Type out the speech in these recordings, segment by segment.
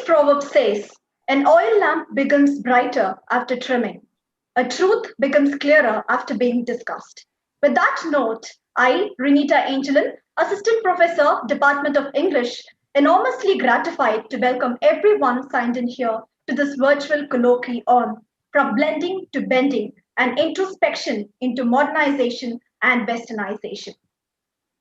proverb says, an oil lamp becomes brighter after trimming. A truth becomes clearer after being discussed. With that note, I, Renita Angelin, Assistant Professor, Department of English, enormously gratified to welcome everyone signed in here to this virtual colloquy on From Blending to Bending and Introspection into Modernization and Westernization.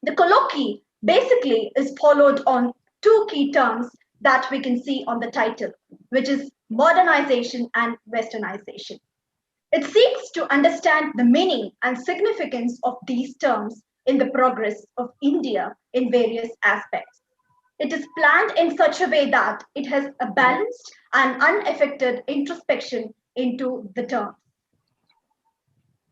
The colloquy basically is followed on two key terms that we can see on the title, which is modernization and westernization. It seeks to understand the meaning and significance of these terms in the progress of India in various aspects. It is planned in such a way that it has a balanced and unaffected introspection into the terms.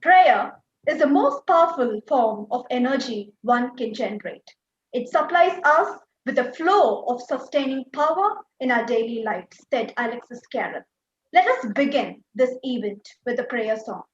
Prayer is the most powerful form of energy one can generate. It supplies us with a flow of sustaining power in our daily life, said Alexis Carrel. Let us begin this event with a prayer song.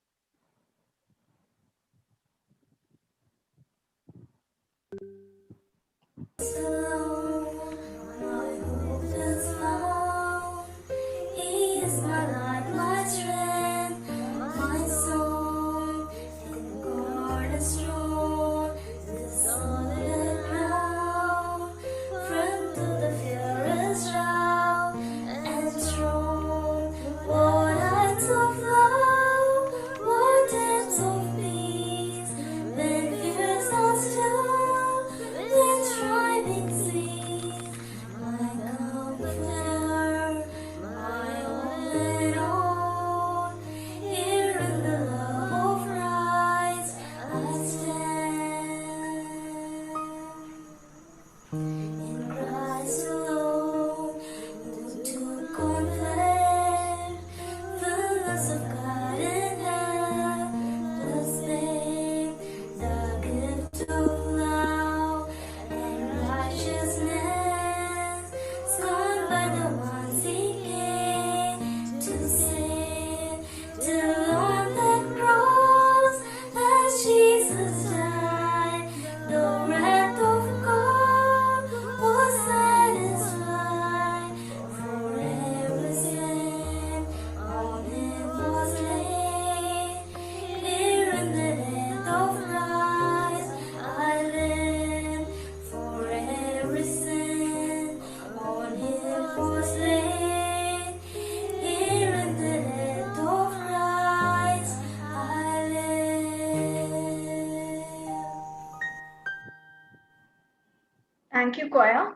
Thank you, Koya.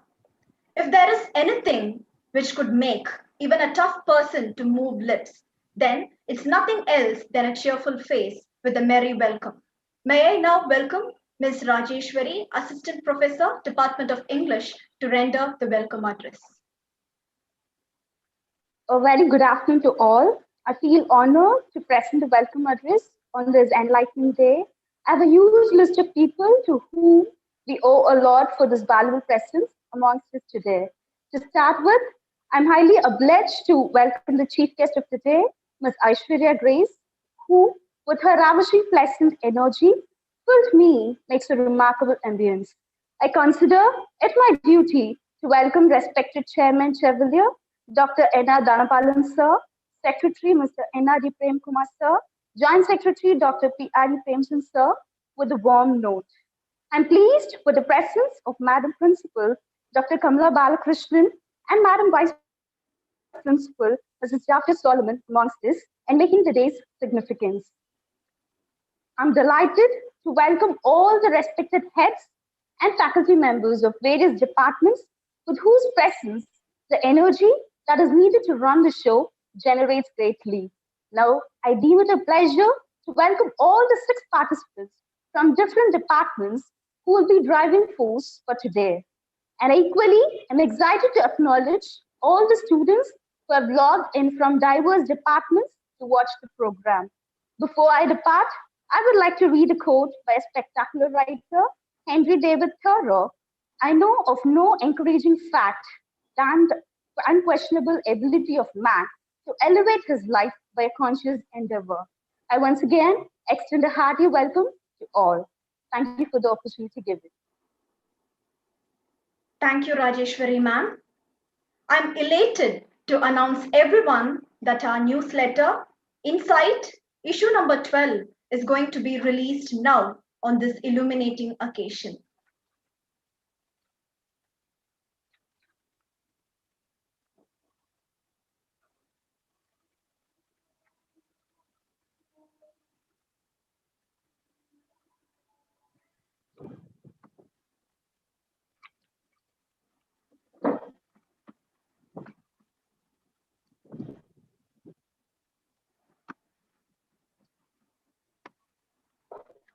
If there is anything which could make even a tough person to move lips, then it's nothing else than a cheerful face with a merry welcome. May I now welcome Ms. Rajeshwari, Assistant Professor, Department of English, to render the welcome address. A very good afternoon to all. I feel honored to present the welcome address on this enlightening day. I have a huge list of people to whom we owe a lot for this valuable presence amongst us today. To start with, I'm highly obliged to welcome the chief guest of today, Ms. Aishwarya Grace, who, with her ravishing, pleasant energy, filled me makes a remarkable ambience. I consider it my duty to welcome respected Chairman Chevalier, Dr. N.R. Dhanapalan Sir, Secretary Mr. N.R.D. Prem Kumar Sir, Joint Secretary Dr. P.R.D. Premchand Sir, with a warm note. I'm pleased with the presence of Madam Principal, Dr. Kamala Balakrishnan, and Madam Vice Principal, Mrs. Dr. Solomon, amongst us, and making today's significance. I'm delighted to welcome all the respected heads and faculty members of various departments with whose presence the energy that is needed to run the show generates greatly. Now, I deem it a pleasure to welcome all the 6 participants from different departments who will be driving force for today. And equally, I'm excited to acknowledge all the students who have logged in from diverse departments to watch the program. Before I depart, I would like to read a quote by a spectacular writer, Henry David Thoreau. I know of no encouraging fact than the unquestionable ability of man to elevate his life by a conscious endeavor. I once again extend a hearty welcome to all. Thank you for the opportunity given. Thank you, Rajeshwari ma'am. I'm elated to announce everyone that our newsletter, Insight, issue number 12, is going to be released now on this illuminating occasion.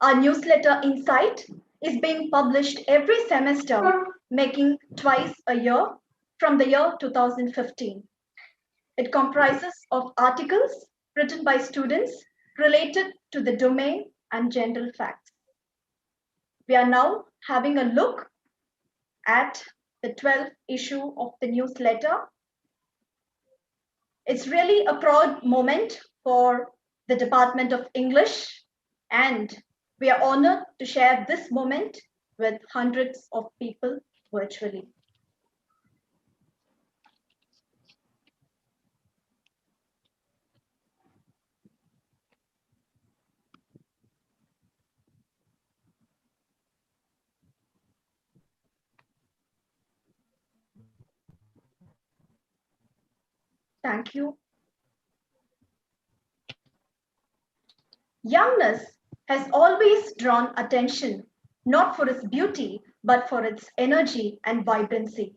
Our newsletter Insight is being published every semester, making twice a year from the year 2015. It comprises of articles written by students related to the domain and general facts. We are now having a look at the 12th issue of the newsletter. It's really a proud moment for the Department of English, and we are honored to share this moment with hundreds of people virtually. Thank you. Youngness has always drawn attention, not for its beauty, but for its energy and vibrancy.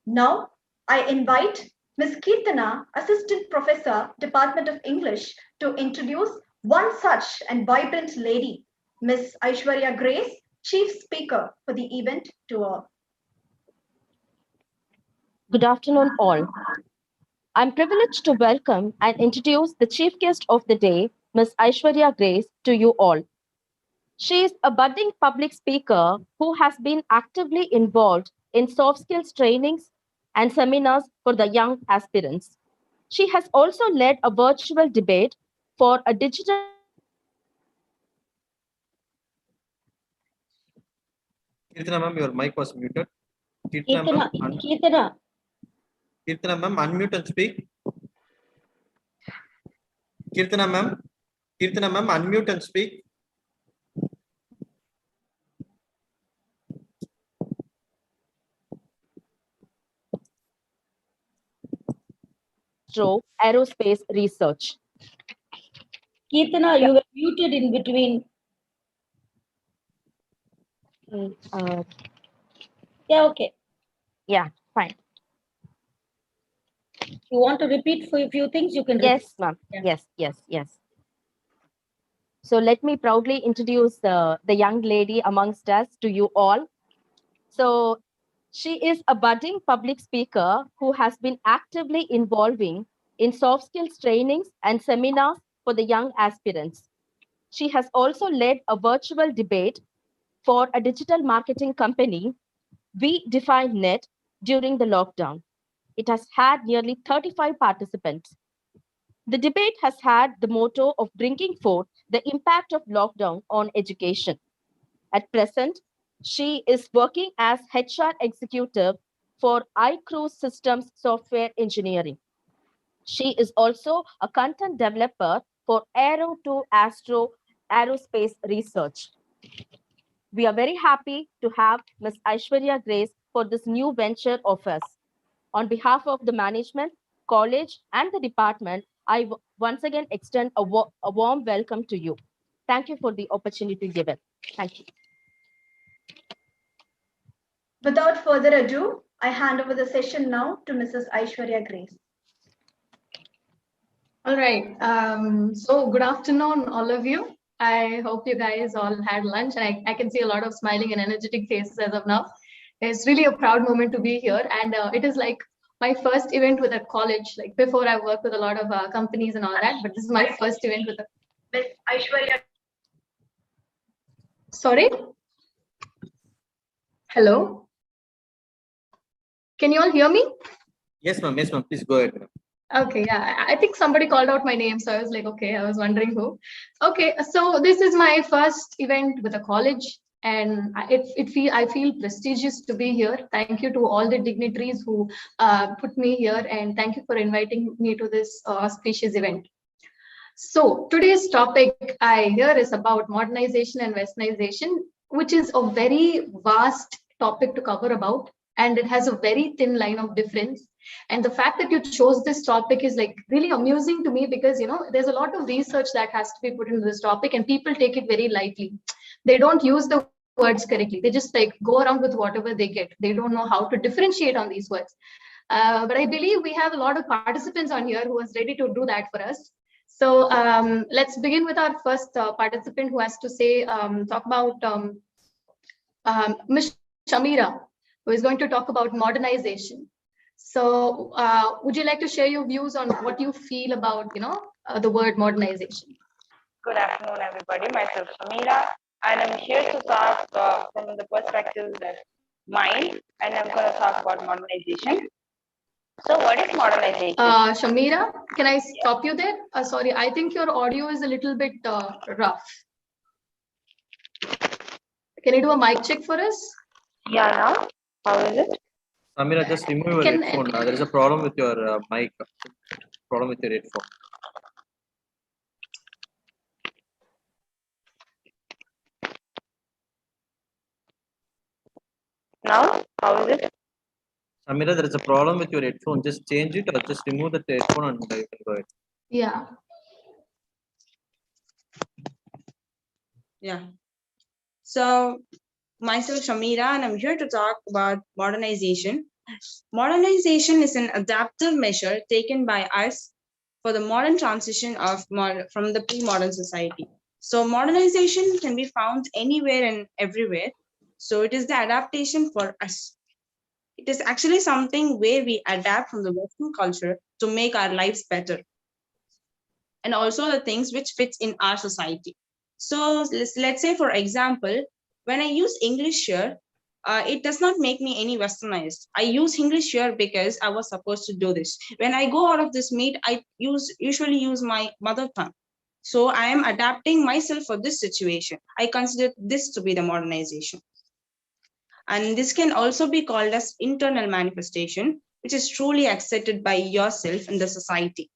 Now, I invite Ms. Kirtana, Assistant Professor, Department of English, to introduce one such and vibrant lady, Ms. Aishwarya Grace, Chief Speaker for the event to all. Good afternoon, all. I'm privileged to welcome and introduce the chief guest of the day, Ms. Aishwarya Grace, to you all. She is a budding public speaker who has been actively involved in soft skills trainings and seminars for the young aspirants. She has also led a virtual debate for a digital Kirtana ma'am, your mic was muted. Kirtana, ma'am, unmute and speak. Kirtana ma'am, unmute and speak. Aerospace research. Kirtana, you were muted in between. Yeah, okay. Yeah, fine. You want to repeat for a few things, you can repeat. Yes, ma'am. Yeah. Yes. So let me proudly introduce the young lady amongst us to you all. So she is a budding public speaker who has been actively involving in soft skills trainings and seminars for the young aspirants. She has also led a virtual debate for a digital marketing company, We Define Net, during the lockdown. It has had nearly 35 participants. The debate has had the motto of bringing forth the impact of lockdown on education. At present, she is working as HR executive for Caste Systems Software Engineering. She is also a content developer for Aero to Astro Aerospace Research. We are very happy to have Ms. Aishwarya Grace for this new venture of us. On behalf of the management, college, and the department, I once again extend a warm welcome to you. Thank you for the opportunity given. Thank you. Without further ado, I hand over the session now to Mrs. Aishwarya Grace. All right. So good afternoon, all of you. I hope you guys all had lunch, and I can see a lot of smiling and energetic faces as of now. It's really a proud moment to be here, and it is like my first event with a college. Like before, I worked with a lot of companies and all that, but this is my first event with a Ms. Aishwarya. Sorry. Hello. Can you all hear me? Yes, ma'am. Please go ahead, ma'am. Okay, yeah, I think somebody called out my name, so I was like, okay, I was wondering who. Okay, so this is my first event with a college. And I feel prestigious to be here. Thank you to all the dignitaries who put me here, and thank you for inviting me to this auspicious event. So today's topic I hear is about modernization and westernization, which is a very vast topic to cover about, and it has a very thin line of difference. And the fact that you chose this topic is like really amusing to me, because there's a lot of research that has to be put into this topic, and people take it very lightly. They don't use the words correctly. They just like go around with whatever they get. They don't know how to differentiate on these words. But I believe we have a lot of participants on here who is ready to do that for us. So let's begin with our first participant who has to say, talk about Ms. Shamira, who is going to talk about modernization. So would you like to share your views on what you feel about, the word modernization? Good afternoon, everybody. Myself, Shamira, and I'm here to talk from the perspective that mine, and I'm going to talk about modernization. So what is modernization? Shamira, can I stop you there? Sorry, I think your audio is a little bit rough. Can you do a mic check for us? Yeah, now? How is it? Samira, just remove your headphone. There is a problem with your mic. Problem with your headphone. Now? How is it? Samira, there is a problem with your headphone. Just change it or just remove the headphone and you can go ahead. Yeah. Yeah. So myself Shamira, and I'm here to talk about modernization. Modernization is an adaptive measure taken by us for the modern transition from the pre-modern society. So modernization can be found anywhere and everywhere. So it is the adaptation for us. It is actually something where we adapt from the Western culture to make our lives better, and also the things which fits in our society. So let's say, for example, when I use English here, it does not make me any westernized. I use English here because I was supposed to do this. When I go out of this meet, I usually use my mother tongue. So I am adapting myself for this situation. I consider this to be the modernization. And this can also be called as internal manifestation, which is truly accepted by yourself and the society.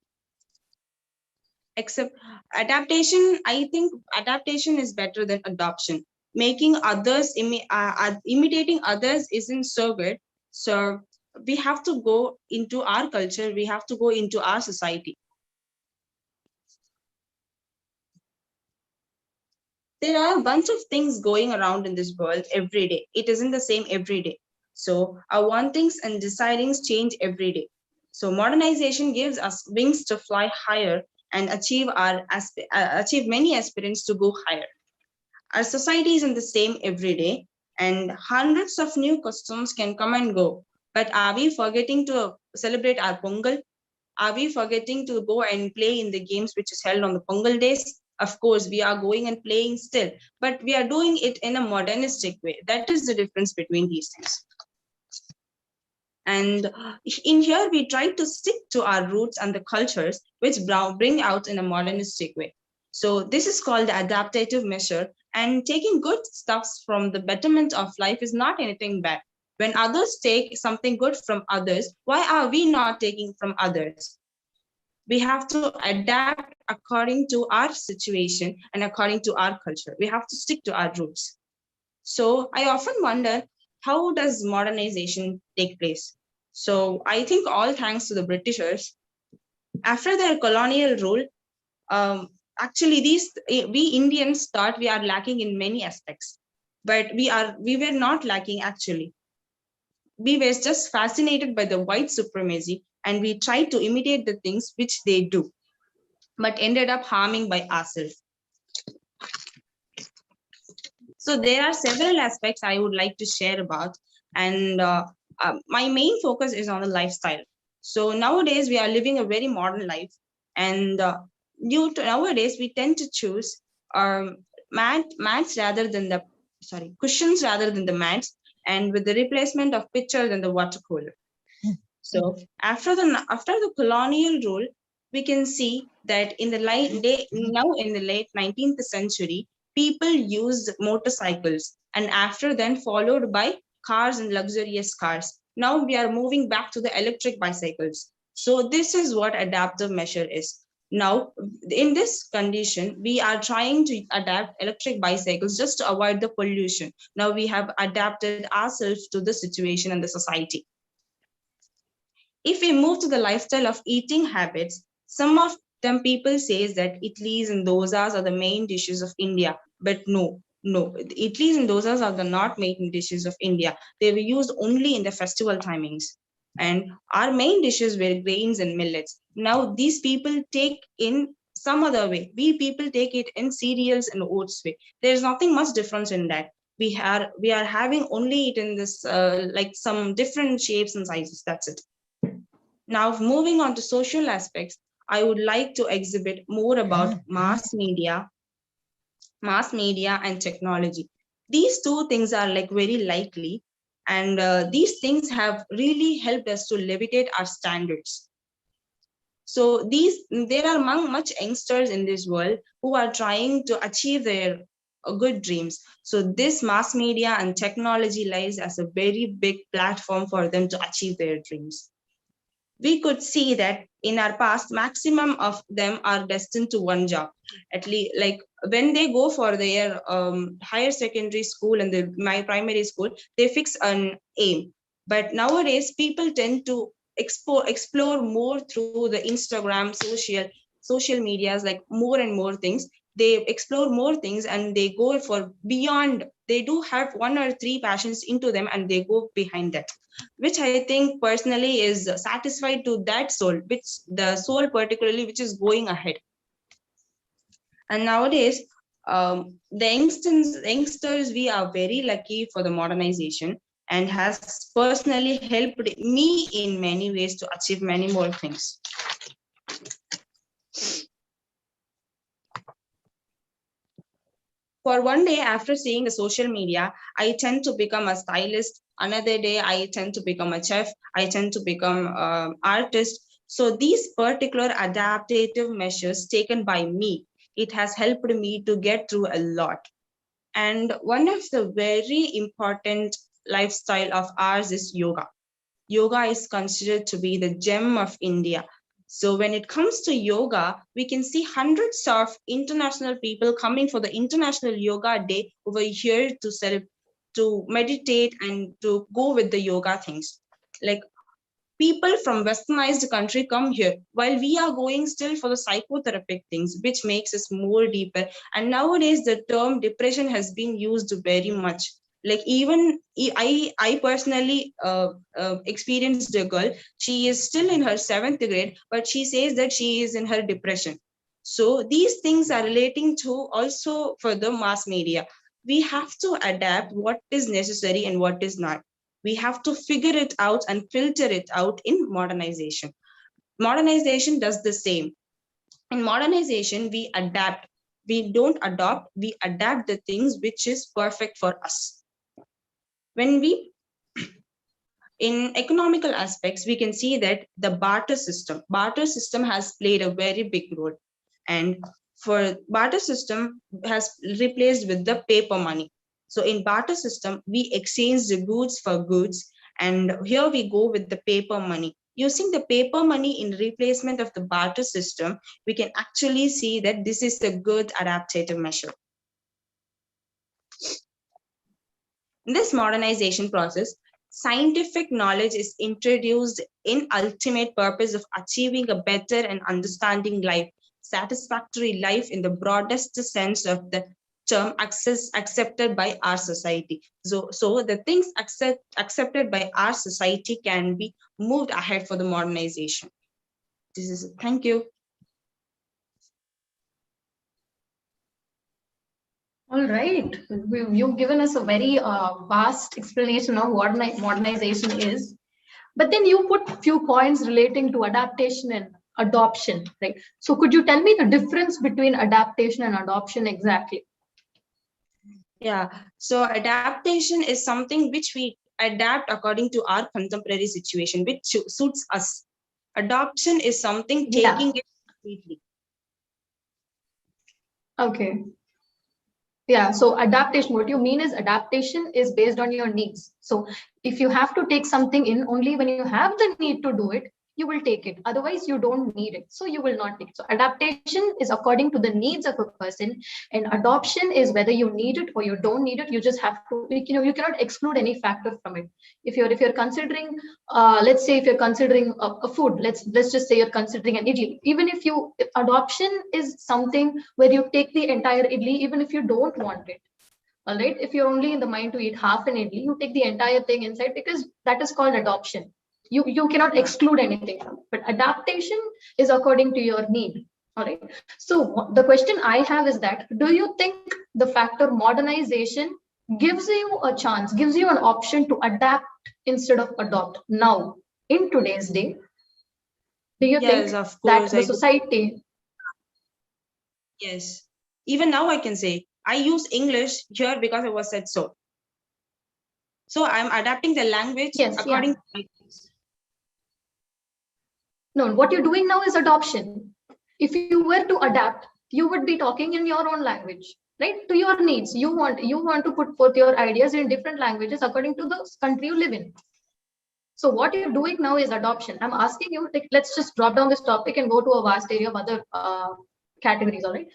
Except adaptation, I think adaptation is better than adoption. Making others, imitating others isn't so good. So we have to go into our culture, we have to go into our society. There are a bunch of things going around in this world every day. It isn't the same every day. So our wantings and desirings change every day. So modernization gives us wings to fly higher and achieve many aspirants to go higher. Our society isn't the same every day, and hundreds of new customs can come and go. But are we forgetting to celebrate our Pongal? Are we forgetting to go and play in the games which is held on the Pongal days? Of course, we are going and playing still, but we are doing it in a modernistic way. That is the difference between these things. And in here, we try to stick to our roots and the cultures which bring out in a modernistic way. So this is called the adaptive measure, and taking good stuffs from the betterment of life is not anything bad. When others take something good from others, why are we not taking from others? We have to adapt according to our situation and according to our culture. We have to stick to our roots. So I often wonder, how does modernization take place? So I think all thanks to the Britishers. After their colonial rule, actually we Indians thought we are lacking in many aspects, but we were not lacking actually. We were just fascinated by the white supremacy, and we tried to imitate the things which they do, but ended up harming by ourselves. So there are several aspects I would like to share about, and my main focus is on the lifestyle. So nowadays we are living a very modern life, and nowadays we tend to choose mats rather than the cushions rather than the mats, and with the replacement of pitcher than the water cooler. So after the colonial rule, we can see that in the late 19th century, people used motorcycles and after then followed by cars and luxurious cars. Now we are moving back to the electric bicycles. So this is what adaptive measure is. Now, in this condition, we are trying to adapt electric bicycles just to avoid the pollution. Now we have adapted ourselves to the situation and the society. If we move to the lifestyle of eating habits, some of them people says that idlis and dosas are the main dishes of India, but no, idlis and dosas are the not main dishes of India. They were used only in the festival timings. And our main dishes were grains and millets. Now these people take in some other way. We people take it in cereals and oats way. There's nothing much difference in that. We are having only it in this like some different shapes and sizes. That's it. Now, moving on to social aspects, I would like to exhibit more about mass media and technology. These two things are like very likely, and these things have really helped us to levitate our standards. So there are among much youngsters in this world who are trying to achieve their good dreams. So this mass media and technology lies as a very big platform for them to achieve their dreams. We could see that in our past, maximum of them are destined to one job. At least, like when they go for their higher secondary school and my primary school, they fix an aim. But nowadays, people tend to explore more through the Instagram, social medias, like more and more things. They explore more things and they go for beyond. They do have 1 or 3 passions into them and they go behind that, which I think personally is satisfied to that soul, which the soul particularly which is going ahead. And nowadays, the youngsters, we are very lucky for the modernization and has personally helped me in many ways to achieve many more things. For one day after seeing the social media, I tend to become a stylist. Another day, I tend to become a chef. I tend to become an artist. So these particular adaptive measures taken by me, it has helped me to get through a lot. And one of the very important lifestyle of ours is yoga. Yoga is considered to be the gem of India. So when it comes to yoga, we can see hundreds of international people coming for the International Yoga Day over here to meditate and to go with the yoga things. Like people from westernized country come here while we are going still for the psychotherapeutic things, which makes us more deeper. And nowadays the term depression has been used very much. Like even I personally experienced a girl. She is still in her 7th grade, but she says that she is in her depression. So these things are relating to also for the mass media. We have to adapt what is necessary and what is not. We have to figure it out and filter it out in modernization. Modernization does the same. In modernization, we adapt. We don't adopt, we adapt the things which is perfect for us. When we, in economical aspects, we can see that the barter system has played a very big role. And for barter system has replaced with the paper money. So in barter system, we exchange the goods for goods. And here we go with the paper money. Using the paper money in replacement of the barter system, we can actually see that this is a good adaptive measure. In this modernization process, scientific knowledge is introduced in ultimate purpose of achieving a better and understanding life, satisfactory life in the broadest sense of the term accepted by our society. So the things accepted by our society can be moved ahead for the modernization. This is it. Thank you. All right. You've given us a very vast explanation of what modernization is. But then you put a few points relating to adaptation and adoption, right? So could you tell me the difference between adaptation and adoption exactly? Yeah, so adaptation is something which we adapt according to our contemporary situation, which suits us. Adoption is something taking it completely. Okay. Yeah, so adaptation, what you mean is adaptation is based on your needs. So if you have to take something in, only when you have the need to do it, you will take it. Otherwise, you don't need it. So you will not take it. So adaptation is according to the needs of a person, and adoption is whether you need it or you don't need it. You just have to, you cannot exclude any factor from it. If you're considering, let's say if you're considering a food, let's just say you're considering an idli. Even if adoption is something where you take the entire idli, even if you don't want it. All right. If you're only in the mind to eat half an idli, you take the entire thing inside, because that is called adoption. You cannot exclude anything from it. But adaptation is according to your need. All right. So the question I have is that, do you think the factor modernization gives you a chance, gives you an option to adapt instead of adopt now in today's day? Do you Yes, think of that course. the society? Yes. Even now I can say I use English here because it was said so. So I'm adapting the language according to my needs. No, what you're doing now is adoption. If you were to adapt, you would be talking in your own language, right? To your needs. You want to put forth your ideas in different languages according to the country you live in. So what you're doing now is adoption. I'm asking you, like, let's just drop down this topic and go to a vast area of other categories. All right.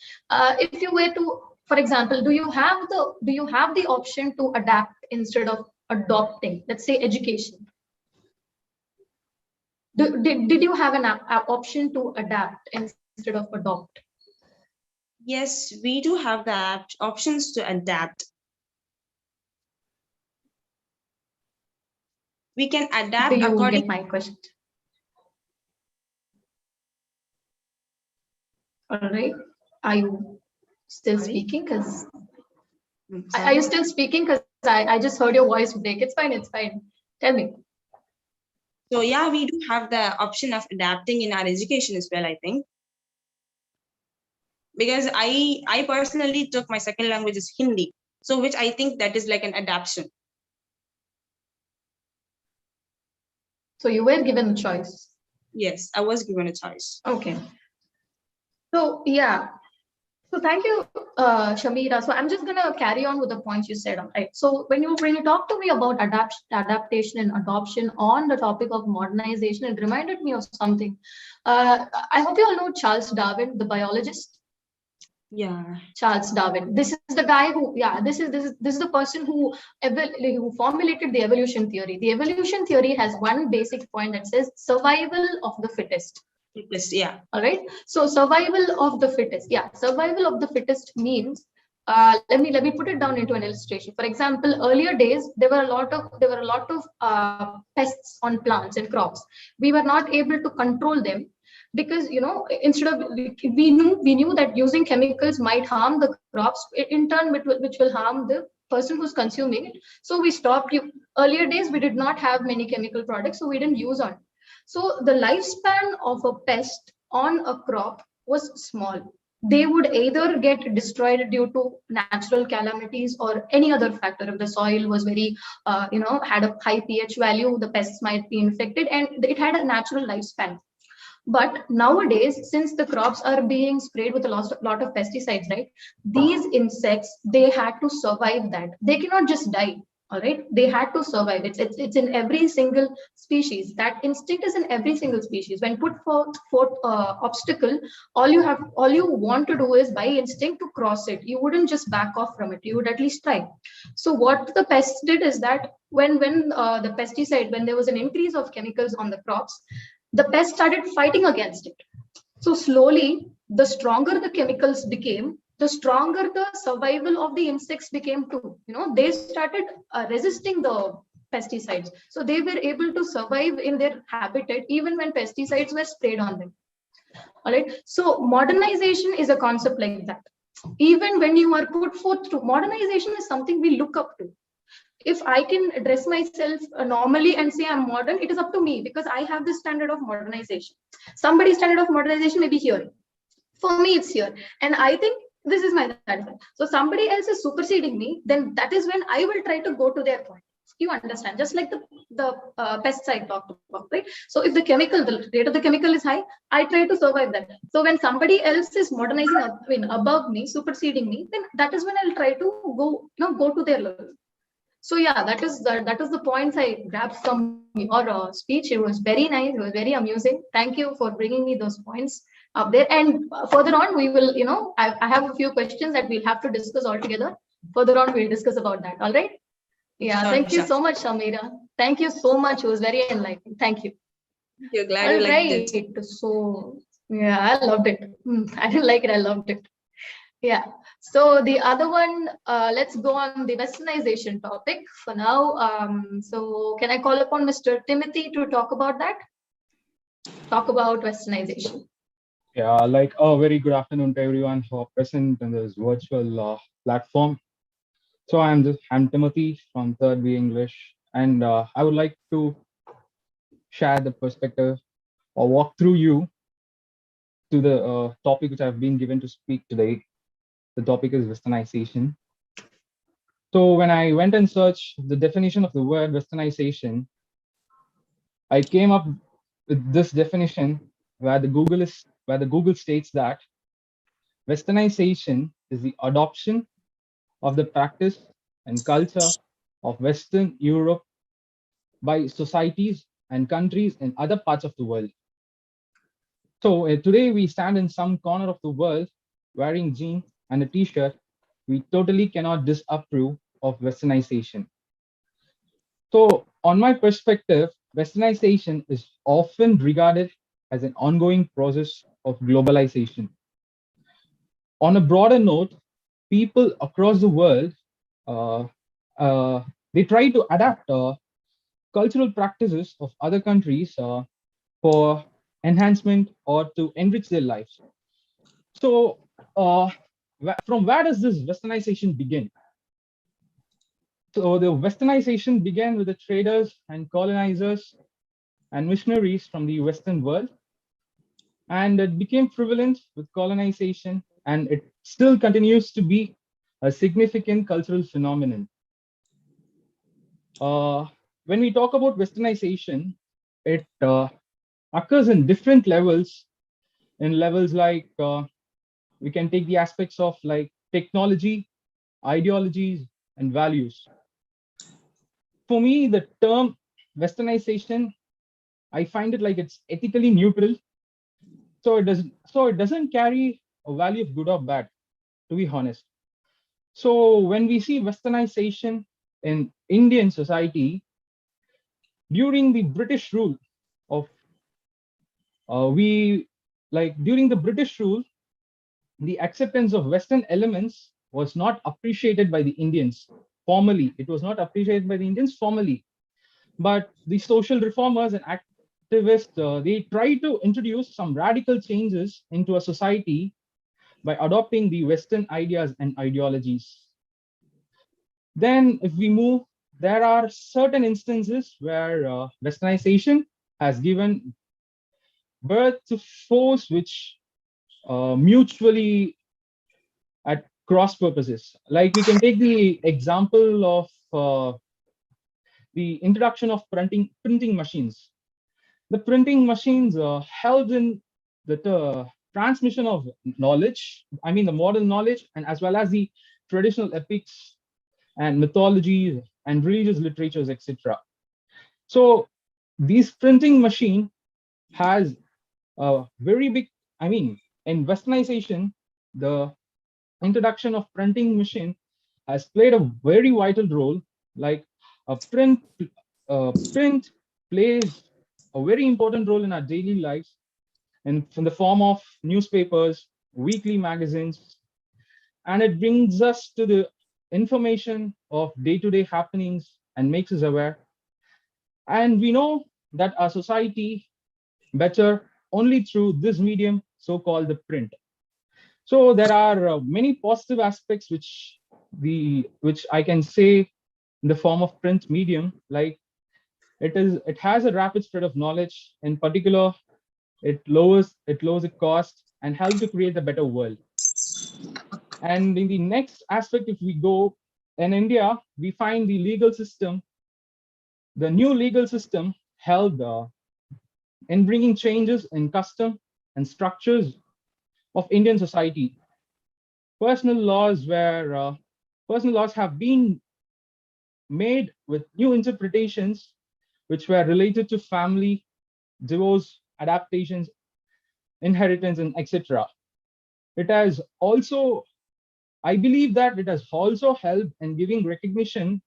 If you were to, for example, do you have the option to adapt instead of adopting? Let's say education. Did you have an option to adapt instead of adopt? Yes, we do have the options to adapt. We can adapt do you according. Get my question? All right. Are you still speaking? Because are you still speaking? Because I just heard your voice break. It's fine. It's fine. Tell me. So yeah, we do have the option of adapting in our education as well, I think. Because I personally took my second language as Hindi. So which I think that is like an adaptation. So you were given a choice. Yes, I was given a choice. Okay. So yeah. So thank you, Shamira. So I'm just gonna carry on with the points you said. Right. So when you talk to me about adaptation and adoption on the topic of modernization, it reminded me of something. I hope you all know Charles Darwin, the biologist. Yeah. Charles Darwin. This is the guy who, this is the person who formulated the evolution theory. The evolution theory has one basic point that says survival of the fittest. Yeah. All right. So survival of the fittest. Yeah. Survival of the fittest means, let me put it down into an illustration. For example, earlier days there were a lot of pests on plants and crops. We were not able to control them, because instead of, we knew that using chemicals might harm the crops, in turn which will harm the person who's consuming it. So we stopped. Earlier days we did not have many chemical products, so we didn't use on. So the lifespan of a pest on a crop was small. They would either get destroyed due to natural calamities or any other factor. If the soil was very, had a high pH value, the pests might be infected, and it had a natural lifespan. But nowadays, since the crops are being sprayed with a lot of pesticides, right? These insects, they had to survive that. They cannot just die. All right, they had to survive. It's in every single species. That instinct is in every single species. When put forth obstacle, all you want to do is by instinct to cross it. You wouldn't just back off from it. You would at least try. So what the pests did is that when the pesticide, when there was an increase of chemicals on the crops, the pest started fighting against it. So slowly, the stronger the chemicals became, the stronger the survival of the insects became too. They started resisting the pesticides. So they were able to survive in their habitat even when pesticides were sprayed on them. All right. So modernization is a concept like that. Even when you are put forth to, modernization is something we look up to. If I can dress myself normally and say I'm modern, it is up to me, because I have this standard of modernization. Somebody's standard of modernization may be here. For me, it's here. And I think this is my standard. So somebody else is superseding me, then that is when I will try to go to their point. You understand, just like the pests I talked about, right? So if the rate of the chemical is high, I try to survive that. So when somebody else is modernizing above me, superseding me, then that is when I'll try to go to their level. So yeah, that is the points I grabbed from your speech. It was very nice. It was very amusing. Thank you for bringing me those points up there. And further on, we will, I have a few questions that we'll have to discuss all together. Further on, we'll discuss about that. All right. Yeah. Thank you so much, Shamira. Thank you so much. It was very enlightening. Thank you. You're glad you liked it. So yeah, I loved it. I didn't like it. I loved it. Yeah. So the other one, let's go on the westernization topic for now. So can I call upon Mr. Timothy to talk about that? Talk about westernization. Yeah, very good afternoon to everyone who are present in this virtual platform. So I'm Timothy from 3rd B English, and I would like to share the perspective or walk through you to the topic which I've been given to speak today. The topic is westernization. So when I went and searched the definition of the word westernization, I came up with this definition where the Google states that westernization is the adoption of the practice and culture of Western Europe by societies and countries in other parts of the world. So today we stand in some corner of the world wearing jeans and a t-shirt. We totally cannot disapprove of westernization. So on my perspective, westernization is often regarded as an ongoing process of globalization. On a broader note, people across the world, they try to adapt cultural practices of other countries for enhancement or to enrich their lives. So from where does this westernization begin? So the westernization began with the traders and colonizers and missionaries from the Western world. And it became prevalent with colonization, and it still continues to be a significant cultural phenomenon. When we talk about westernization, it occurs in different levels. In levels like we can take the aspects of like technology, ideologies, and values. For me, the term westernization, I find it like it's ethically neutral. So it doesn't carry a value of good or bad, to be honest. So when we see westernization in Indian society, during the British rule of during the British rule, the acceptance of Western elements was not appreciated by the Indians formally. It was not appreciated by the Indians formally, but the social reformers and activists, they tried to introduce some radical changes into a society by adopting the Western ideas and ideologies. Then if we move, there are certain instances where westernization has given birth to force which mutually at cross purposes. Like we can take the example of the introduction of printing machines. The printing machines helped in the transmission of knowledge, I mean the modern knowledge, and as well as the traditional epics and mythologies and religious literatures, etc. So this printing machine has a very big, I mean, in westernization, the introduction of printing machine has played a very vital role. Like a print plays a very important role in our daily lives, and in the form of newspapers, weekly magazines, and it brings us to the information of day-to-day happenings and makes us aware. And we know that our society better only through this medium, so-called the print. So there are many positive aspects which I can say in the form of print medium. Like it has a rapid spread of knowledge. In particular, it lowers the cost and helps to create a better world. And in the next aspect, if we go in India, we find the legal system The new legal system helped in bringing changes in custom and structures of Indian society. Personal laws were personal laws have been made with new interpretations which were related to family, divorce, adaptations, inheritance, and etc. It has also, I believe that it has also helped in giving recognition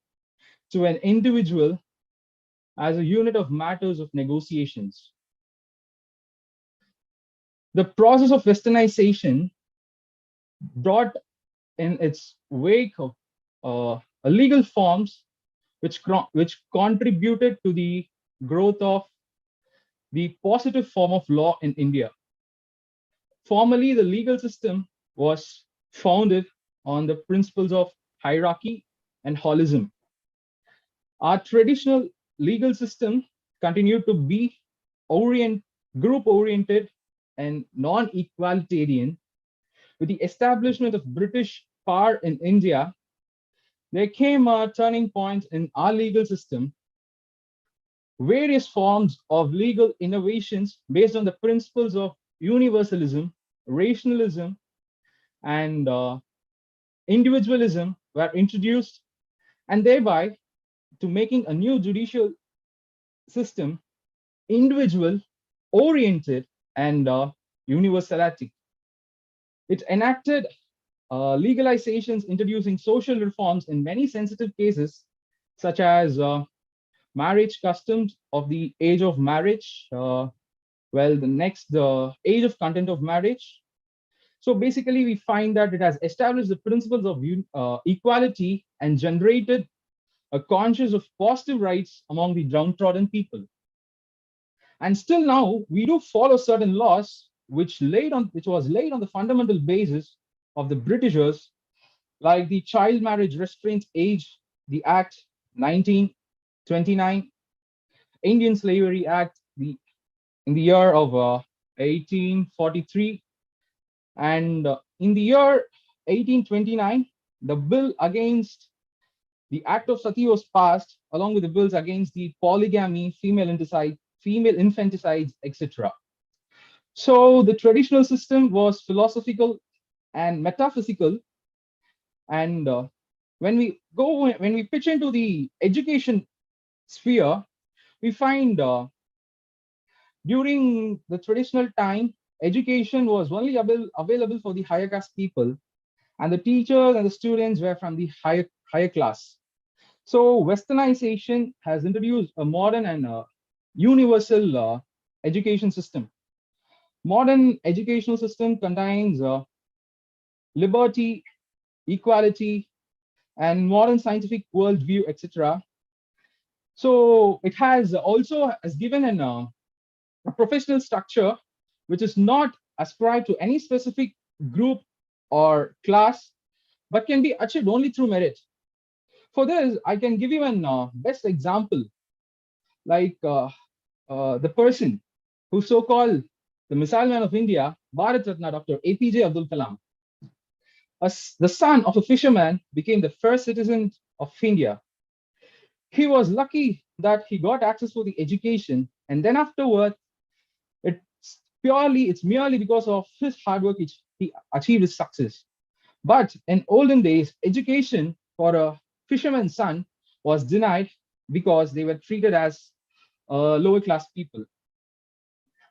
to an individual as a unit of matters of negotiations. The process of westernization brought in its wake of legal forms which contributed to the growth of the positive form of law in India. Formally, the legal system was founded on the principles of hierarchy and holism. Our traditional legal system continued to be group oriented and non-equalitarian. With the establishment of British power in India, there came a turning point in our legal system. Various forms of legal innovations based on the principles of universalism, rationalism, and individualism were introduced, and thereby to making a new judicial system individual oriented and universality. It enacted legalizations introducing social reforms in many sensitive cases, such as marriage customs of the age of marriage, the age of content of marriage. So basically, we find that it has established the principles of equality and generated a conscious of positive rights among the downtrodden people. And still now, we do follow certain laws which was laid on the fundamental basis of the Britishers, like the Child Marriage Restraint Age, the Act 1929, Indian Slavery Act in the year of 1843, and in the year 1829, the bill against the Act of Sati was passed, along with the bills against the polygamy, female infanticides, etc. So the traditional system was philosophical and metaphysical, and when we pitch into the education sphere, we find during the traditional time, education was only available for the higher caste people, and the teachers and the students were from the higher class. So Westernization has introduced a modern and universal education system. Modern educational system contains liberty, equality, and modern scientific worldview, etc. So it has also given a professional structure which is not ascribed to any specific group or class, but can be achieved only through merit. For this, I can give you an best example, like the person who so-called the missile man of India, Bharat Ratna, Dr. APJ Abdul Kalam. The son of a fisherman became the first citizen of India. He was lucky that he got access to the education, and then afterward, it's merely because of his hard work he achieved his success. But in olden days, education for a fisherman's son was denied because they were treated as lower class people.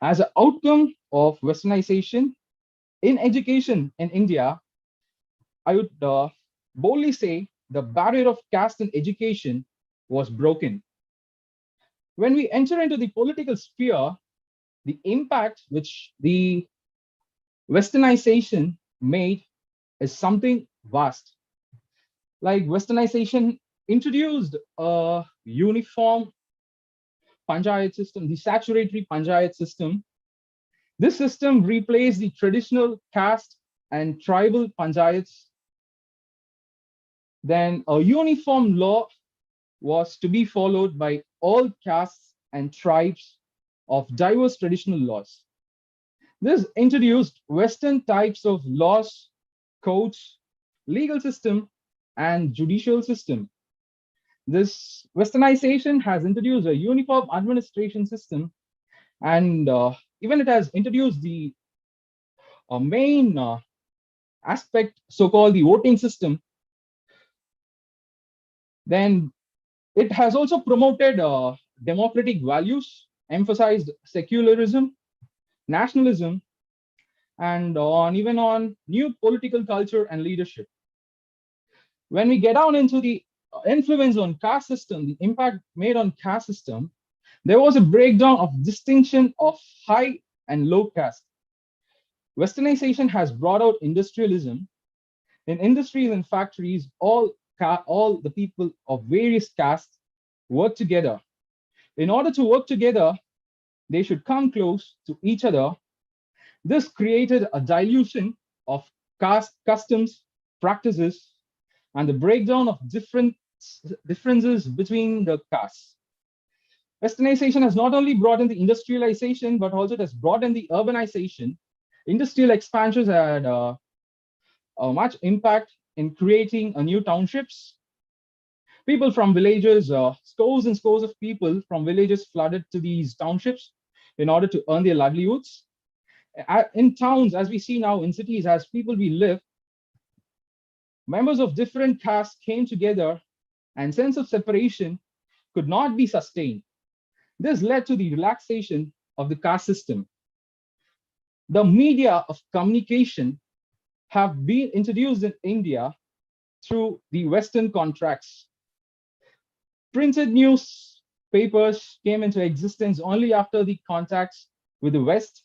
As an outcome of Westernization in education in India, I would boldly say the barrier of caste in education was broken. When we enter into the political sphere, the impact which the Westernization made is something vast. Like Westernization introduced a uniform panchayat system, the saturatory panchayat system. This system replaced the traditional caste and tribal panchayats. Then a uniform law was to be followed by all castes and tribes of diverse traditional laws. This introduced Western types of laws, codes, legal system, and judicial system. This Westernization has introduced a uniform administration system, and even it has introduced the main aspect, so-called the voting system. Then it has also promoted democratic values, emphasized secularism, nationalism, and even on new political culture and leadership. When we get down into the influence on caste system, the impact made on caste system, there was a breakdown of distinction of high and low caste. Westernization has brought out industrialism. In industries and factories, all the people of various castes work together. In order to work together, they should come close to each other. This created a dilution of caste customs, practices, and the breakdown of differences between the castes. Westernization has not only brought in the industrialization, but also it has brought in the urbanization. Industrial expansions had much impact in creating new townships. People from villages, scores and scores of people from villages flooded to these townships in order to earn their livelihoods. In towns, as we see now in cities, as people we live, members of different castes came together and sense of separation could not be sustained. This led to the relaxation of the caste system. The media of communication have been introduced in India through the Western contracts. Printed newspapers came into existence only after the contacts with the West.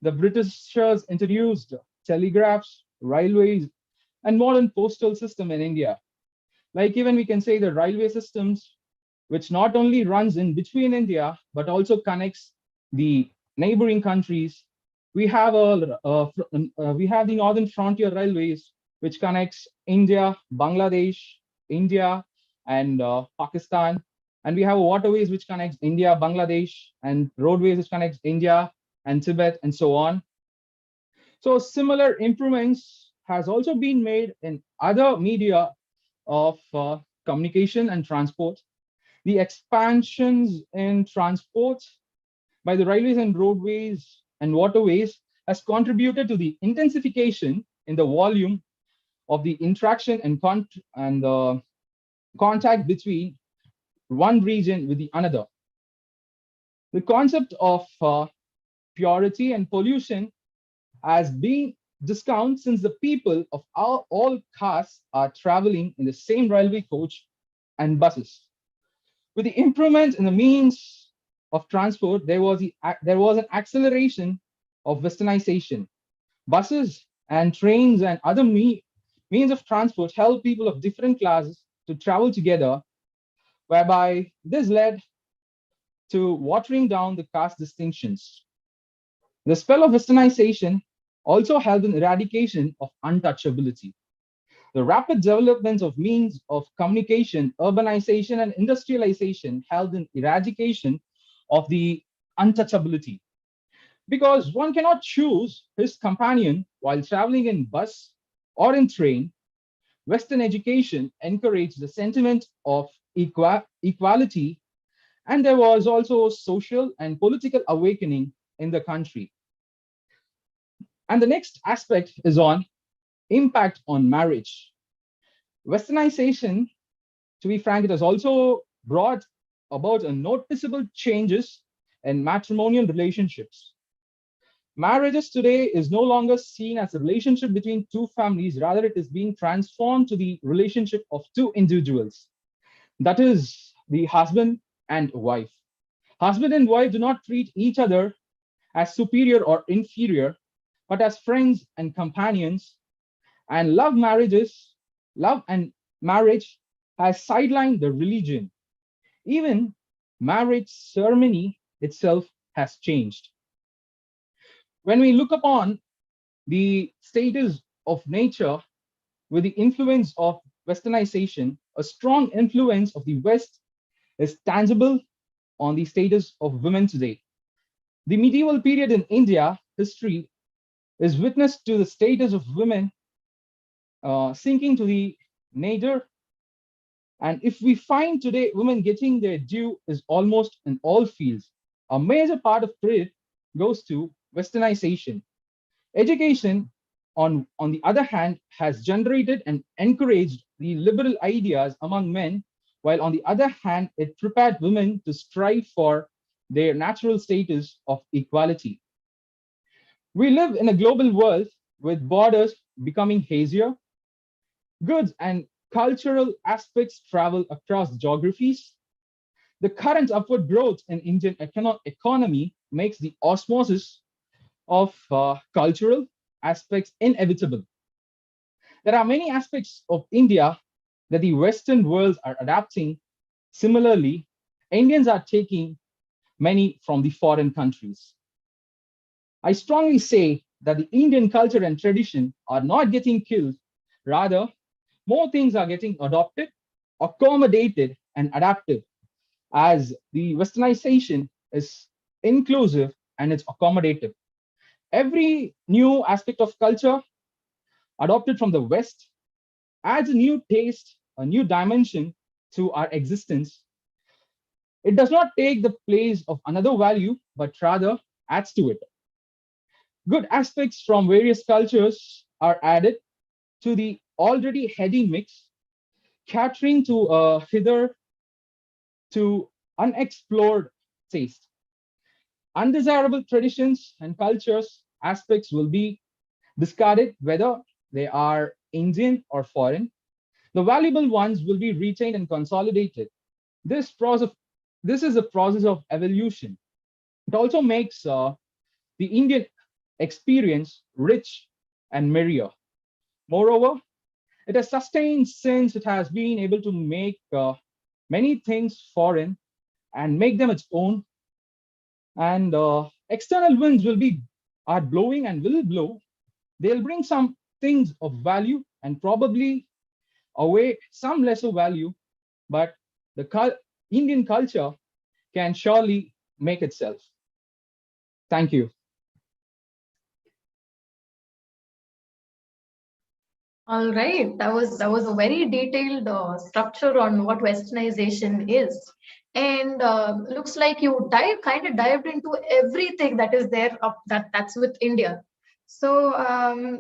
The Britishers introduced telegraphs, railways, and modern postal system in India. Like even we can say the railway systems, which not only runs in between India, but also connects the neighboring countries. We have the Northern Frontier Railways, which connects India, Bangladesh, India, and Pakistan. And we have waterways which connects India, Bangladesh, and roadways which connects India and Tibet, and so on. So similar improvements has also been made in other media of communication and transport. The expansions in transport by the railways and roadways and waterways has contributed to the intensification in the volume of the interaction and contact between one region with the another. The concept of purity and pollution has been discounted since the people of all castes are traveling in the same railway coach and buses. With the improvement in the means of transport, there was an acceleration of westernization. Buses and trains and other means of transport help people of different classes to travel together, whereby this led to watering down the caste distinctions. The spell of westernization also helped in eradication of untouchability. The rapid development of means of communication, urbanization, and industrialization helped in eradication of the untouchability. Because one cannot choose his companion while traveling in bus or in train, Western education encouraged the sentiment of equality, and there was also social and political awakening in the country. And the next aspect is on impact on marriage. Westernization, to be frank, it has also brought about a noticeable changes in matrimonial relationships. Marriages today is no longer seen as a relationship between two families, rather it is being transformed to the relationship of two individuals. That is the husband and wife. Husband and wife do not treat each other as superior or inferior, but as friends and companions. And love and marriage has sidelined the religion. Even marriage ceremony itself has changed. When we look upon the status of nature with the influence of westernization, a strong influence of the West is tangible on the status of women today. The medieval period in India history is witness to the status of women sinking to the nadir And if we find today women getting their due is almost in all fields, a major part of credit goes to Westernization. Education, on the other hand, has generated and encouraged the liberal ideas among men, while on the other hand, it prepared women to strive for their natural status of equality. We live in a global world with borders becoming hazier, goods and cultural aspects travel across geographies. The current upward growth in Indian economy makes the osmosis of cultural aspects inevitable. There are many aspects of India that the Western worlds are adapting. Similarly, Indians are taking many from the foreign countries. I strongly say that the Indian culture and tradition are not getting killed. Rather, more things are getting adopted, accommodated, and adapted as the Westernization is inclusive and it's accommodative. Every new aspect of culture adopted from the West adds a new taste, a new dimension to our existence. It does not take the place of another value, but rather adds to it. Good aspects from various cultures are added to the already heady mix, catering to a hither to unexplored taste. Undesirable traditions and cultures aspects will be discarded, whether they are Indian or foreign. The valuable ones will be retained and consolidated. This is a process of evolution. It also makes the Indian experience rich and merrier. Moreover, it has sustained since it has been able to make many things foreign and make them its own. And external winds are blowing and will blow. They'll bring some things of value and probably away some lesser value, but the Indian culture can surely make itself. Thank you. All right, that was a very detailed structure on what Westernization is, and looks like you kind of dived into everything that is there that's with India. So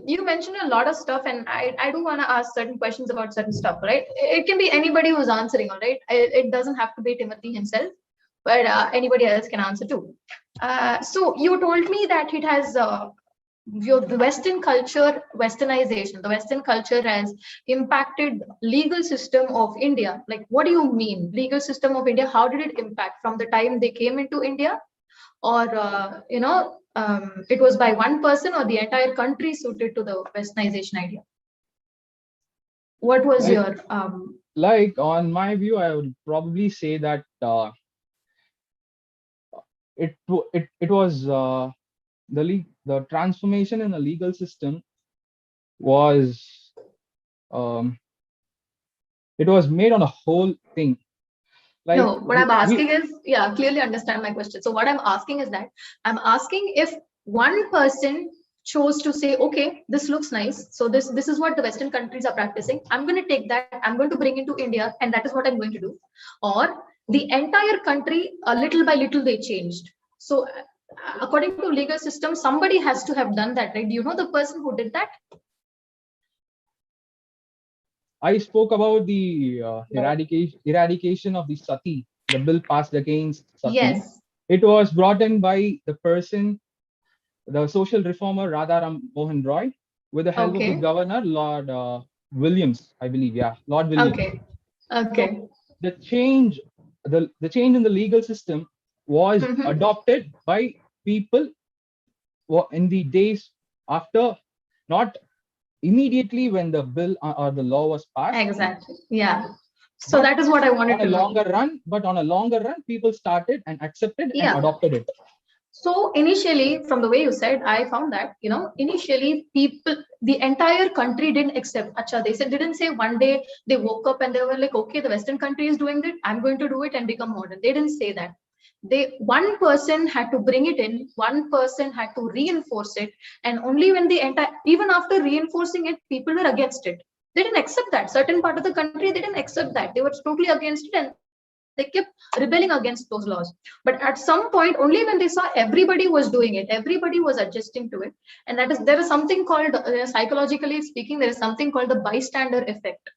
you mentioned a lot of stuff, and I do want to ask certain questions about certain stuff, right? It can be anybody who's answering, all right? It doesn't have to be Timothy himself, but anybody else can answer too. So you told me that it has the Western culture, Westernization, the Western culture has impacted legal system of India. Like, what do you mean, legal system of India? How did it impact from the time they came into India, or it was by one person, or the entire country suited to the Westernization idea? What was your like on my view? I would probably say that it was the transformation in the legal system was it was made on a whole thing. Like, no, what I'm asking is, yeah, clearly understand my question. So what I'm asking is that I'm asking if one person chose to say, okay, this looks nice, so this is what the Western countries are practicing, I'm going to take that, I'm going to bring into India, and that is what I'm going to do. Or the entire country, little by little, they changed. So according to legal system, somebody has to have done that, right? Do you know the person who did that? I spoke about the eradication of the sati, the bill passed against sati. Yes. It was brought in by the person, the social reformer Radharam Mohan Roy, with the help of the governor, Lord Williams, I believe. Yeah, Lord Williams. Okay. Okay. So the change in the legal system was adopted by people in the days after, not immediately when the bill or the law was passed. Exactly. Yeah. So but that is what I wanted to know. On a longer run, people started and accepted and adopted it. So initially, from the way you said, I found that, initially people, the entire country didn't accept. Acha, they didn't say one day they woke up and they were like, okay, the Western country is doing it, I'm going to do it and become modern. They didn't say that. One person had to bring it in, one person had to reinforce it, and only when even after reinforcing it, people were against it. They didn't accept that. Certain part of the country, they didn't accept that. They were totally against it, and they kept rebelling against those laws. But at some point, only when they saw everybody was doing it, everybody was adjusting to it, and there is something called, psychologically speaking, there is something called the bystander effect.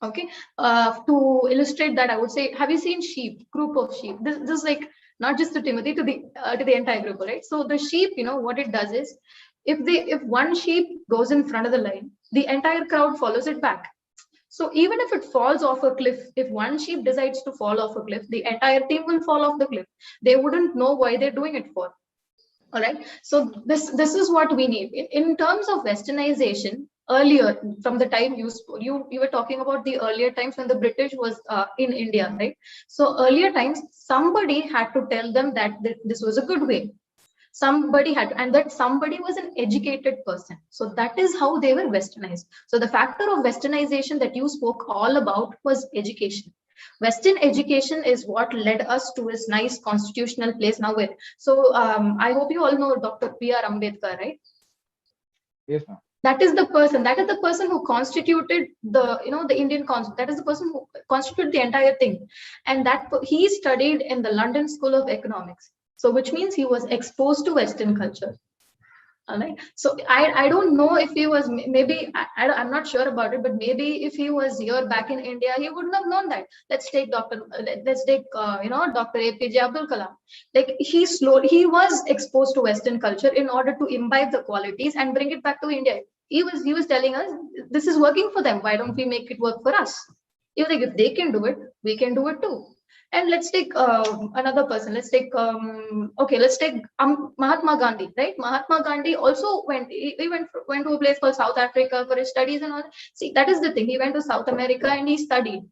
Okay, to illustrate that, I would say, have you seen sheep? Group of sheep. This is like not just to Timothy, to the entire group, right? So the sheep, what it does is, if one sheep goes in front of the line, the entire crowd follows it back. So even if it falls off a cliff, if one sheep decides to fall off a cliff, the entire team will fall off the cliff. They wouldn't know why they're doing it for. All right. So this is what we need in terms of Westernization. Earlier, from the time you were talking about the earlier times when the British was in India, right? So earlier times, somebody had to tell them that this was a good way. Somebody had, and that somebody was an educated person. So that is how they were Westernized. So the factor of Westernization that you spoke all about was education. Western education is what led us to this nice constitutional place now. So I hope you all know Dr. B.R. Ambedkar, right? Yes, ma'am. That is the person who constituted the Indian constitution. That is the person who constituted the entire thing. And that he studied in the London School of Economics. So which means he was exposed to Western culture. All right. So I don't know if he was, maybe I'm not sure about it, but maybe if he was here back in India, he wouldn't have known that. Let's take Dr. APJ Abdul Kalam. Like he was exposed to Western culture in order to imbibe the qualities and bring it back to India. He was telling us this is working for them. Why don't we make it work for us? If they can do it, we can do it too. And let's take another person. Let's take Mahatma Gandhi, right? Mahatma Gandhi also went to a place called South Africa for his studies and all. See, that is the thing. He went to South America and he studied.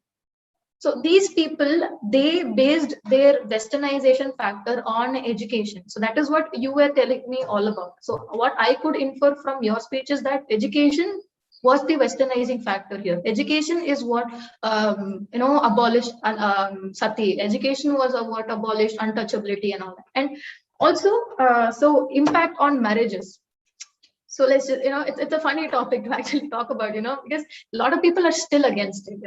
So these people, they based their Westernization factor on education. So that is what you were telling me all about. So what I could infer from your speech is that education was the Westernizing factor here. Education is what abolished sati. Education was what abolished untouchability and all that. And also, so impact on marriages. So let's just, it's a funny topic to actually talk about, because a lot of people are still against it.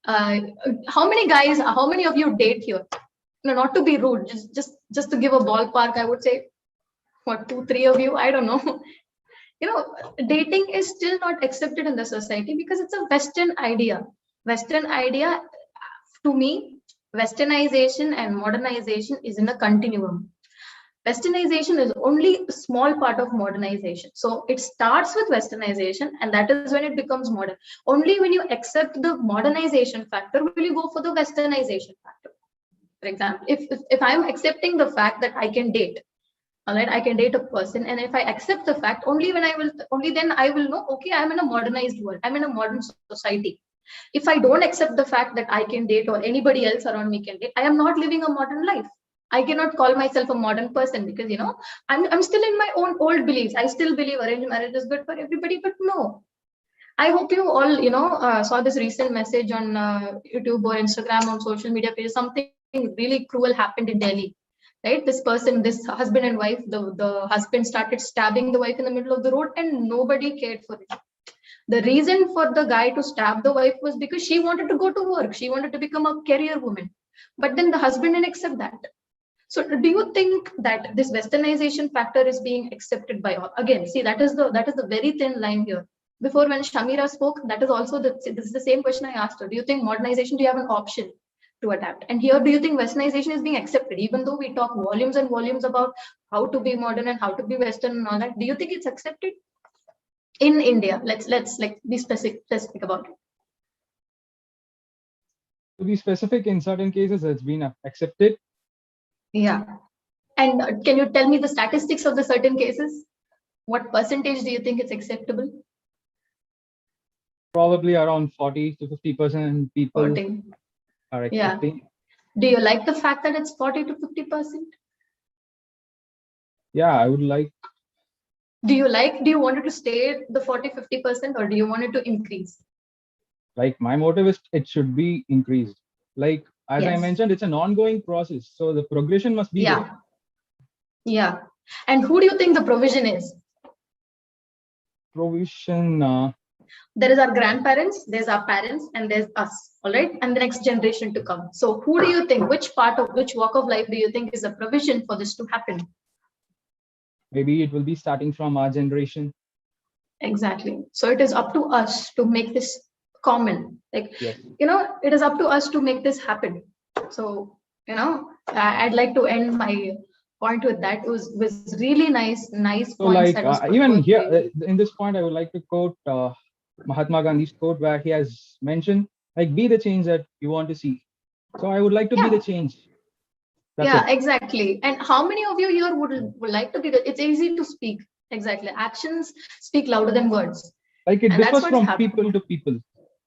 How many of you date here? Not to be rude, just to give a ballpark, I would say, what, 2-3 of you? I don't know. Dating is still not accepted in the society because it's a Western idea. Western idea, to me, Westernization and modernization is in a continuum. Westernization is only a small part of modernization. So it starts with Westernization, and that is when it becomes modern. Only when you accept the modernization factor will you go for the Westernization factor. For example, if I'm accepting the fact that I can date, all right, I can date a person, and if I accept the fact, only then I will know, okay, I'm in a modernized world, I'm in a modern society. If I don't accept the fact that I can date or anybody else around me can date, I am not living a modern life. I cannot call myself a modern person because I'm still in my own old beliefs. I still believe arranged marriage is good for everybody, but no. I hope you all saw this recent message on YouTube or Instagram, on social media pages. Something really cruel happened in Delhi. Right, this husband and wife, the husband started stabbing the wife in the middle of the road, and nobody cared for it. The reason for the guy to stab the wife was because she wanted to go to work, she wanted to become a career woman, but then the husband didn't accept that. So do you think that this Westernization factor is being accepted by all? Again, see, that is the very thin line here. Before, when Shamira spoke, this is the same question I asked her. Do you think modernization, do you have an option to adapt? And here, do you think Westernization is being accepted? Even though we talk volumes and volumes about how to be modern and how to be Western and all that, do you think it's accepted in India? Let's like be specific about it. To be specific, in certain cases, it's been accepted. Yeah. And can you tell me the statistics of the certain cases? What percentage do you think it's acceptable? Probably around 40 to 50% people 40. are accepting. Yeah. Do you like the fact that it's 40 to 50%? Yeah, I would like. Do you want it to stay at the 40-50%, or do you want it to increase? Like, my motive is it should be increased. Like, as Yes. I mentioned, it's an ongoing process. So the progression must be there. Yeah. And who do you think the provision is? Provision, There is our grandparents, there's our parents, and there's us, all right, and the next generation to come. So who do you think, which walk of life do you think is a provision for this to happen? Maybe it will be starting from our generation. Exactly. So it is up to us to make this common. Like, Yes. It is up to us to make this happen. So, I'd like to end my point with that. It was really nice So points. like even here in this point, I would like to quote Mahatma Gandhi's quote where he has mentioned, like, be the change that you want to see. So I would like to be the change. That's it. Exactly. And how many of you here would like to be it's easy to speak. Exactly. Actions speak louder than words. Like it differs from people to people,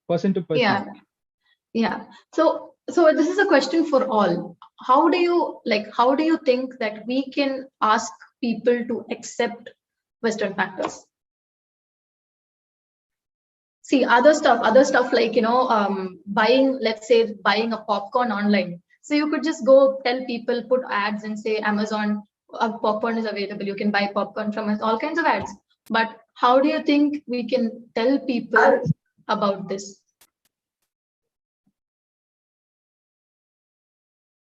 person to person. Yeah. Yeah. So this is a question for all. How do you think that we can ask people to accept Western factors? See, other stuff like, let's say buying a popcorn online. So you could just go tell people, put ads and say Amazon popcorn is available. You can buy popcorn from us, all kinds of ads. But how do you think we can tell people about this?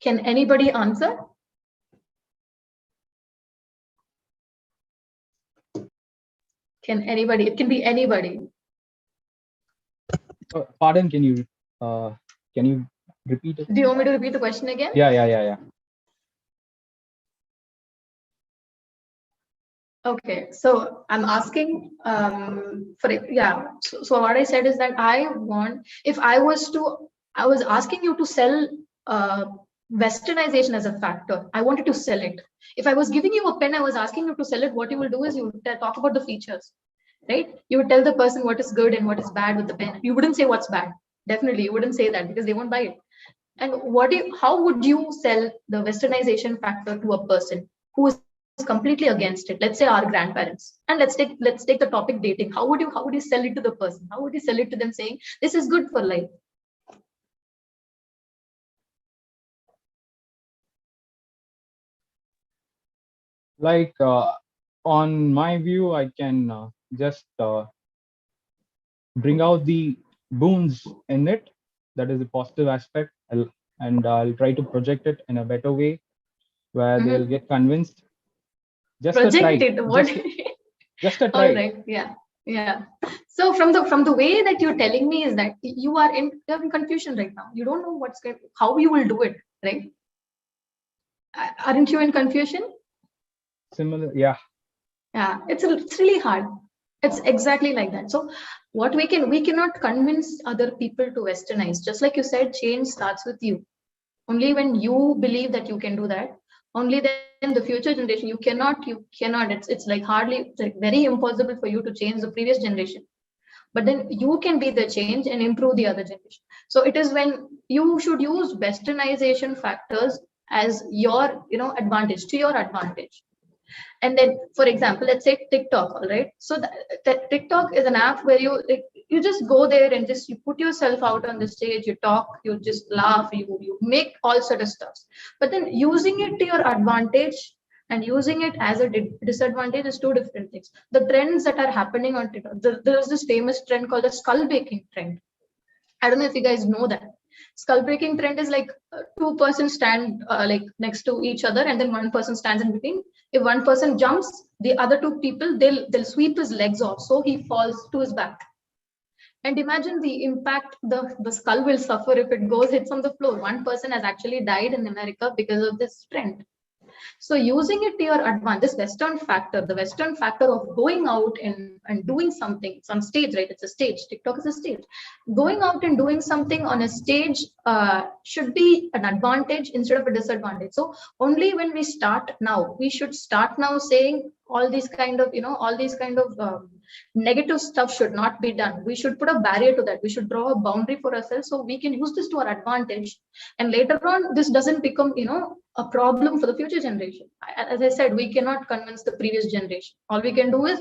Can anybody answer? Can anybody? It can be anybody. Pardon, can you repeat it? Do you want me to repeat the question again? Yeah. Okay, so I'm asking So what I said is that I was asking you to sell Westernization as a factor. I wanted to sell it. If I was giving you a pen, I was asking you to sell it. What you will do is you would talk about the features, right? You would tell the person what is good and what is bad with the pen. You wouldn't say what's bad. Definitely, you wouldn't say that because they won't buy it. And how would you sell the Westernization factor to a person who is completely against it? Let's say our grandparents, and let's take the topic dating. How would you sell it to the person? How would you sell it to them saying this is good for life? Like on my view, I can just bring out the boons in it. That is a positive aspect, and I'll try to project it in a better way where they'll get convinced. Just project a try. it. What? Just a try. All right. Yeah. So from the way that you're telling me is that you're in confusion right now. You don't know how you will do it, right? Aren't you in confusion? Similar, yeah. Yeah, it's really hard. It's exactly like that. So what we cannot convince other people to Westernize. Just like you said, change starts with you. Only when you believe that you can do that, only then the future generation, you cannot. It's like very impossible for you to change the previous generation. But then you can be the change and improve the other generation. So it is when you should use Westernization factors as your advantage, to your advantage. And then, for example, let's say TikTok, all right? So TikTok is an app where you just go there and you put yourself out on the stage, you talk, you just laugh, you make all sort of stuff. But then using it to your advantage and using it as a disadvantage is two different things. The trends that are happening on TikTok, there's this famous trend called the skull baking trend. I don't know if you guys know that. Skull breaking trend is like two persons stand like next to each other, and then one person stands in between. If one person jumps, the other two people they'll sweep his legs off, so he falls to his back. And imagine the impact the skull will suffer if it hits on the floor. One person has actually died in America because of this trend. So using it to your advantage, this Western factor, the Western factor of going out and doing something, some stage, right? It's a stage. TikTok is a stage. Going out and doing something on a stage should be an advantage instead of a disadvantage. So only when we start now, we should start now saying all these kind of, negative stuff should not be done. We should put a barrier to that. We should draw a boundary for ourselves so we can use this to our advantage. And later on, this doesn't become, a problem for the future generation. As I said, we cannot convince the previous generation. All we can do is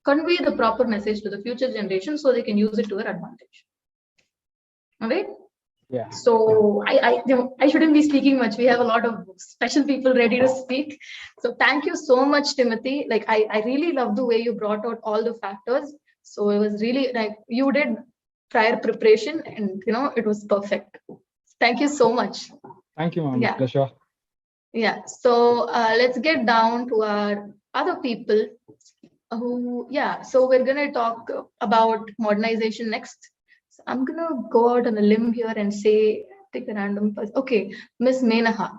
convey the proper message to the future generation so they can use it to their advantage. All right? Yeah. So I shouldn't be speaking much. We have a lot of special people ready to speak. So thank you so much, Timothy. Like I really love the way you brought out all the factors. So it was really like you did prior preparation, and it was perfect. Thank you so much. Thank you, ma'am. Yeah. Pleasure. Yeah. So let's get down to our other people so we're going to talk about modernization next. So I'm going to go out on a limb here and say, take a random person. Okay, Miss Menaha.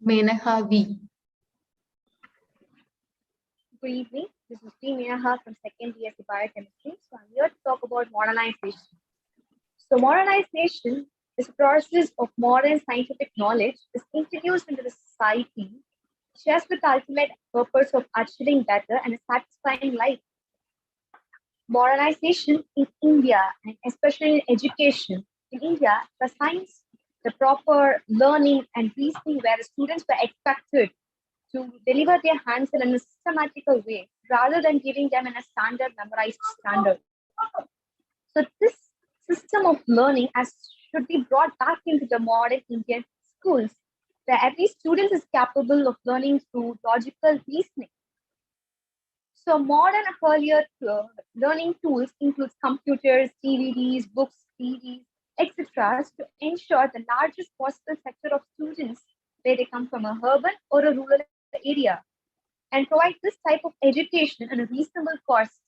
Menaha V. Good evening. This is P. Menaha from second BSc Biochemistry. So I'm here to talk about modernization. So modernization is a process of modern scientific knowledge is introduced into the society just with the ultimate purpose of achieving better and a satisfying life. Modernization in India, and especially in education, in India, the science, the proper learning and reasoning where the students were expected to deliver their answer in a systematical way rather than giving them in a standard memorized standard. So this system of learning should be brought back into the modern Indian schools, where every student is capable of learning through logical reasoning. So modern earlier learning tools includes computers, DVDs, books, CDs, etc. to ensure the largest possible sector of students, where they come from a urban or a rural area, and provide this type of education at a reasonable cost.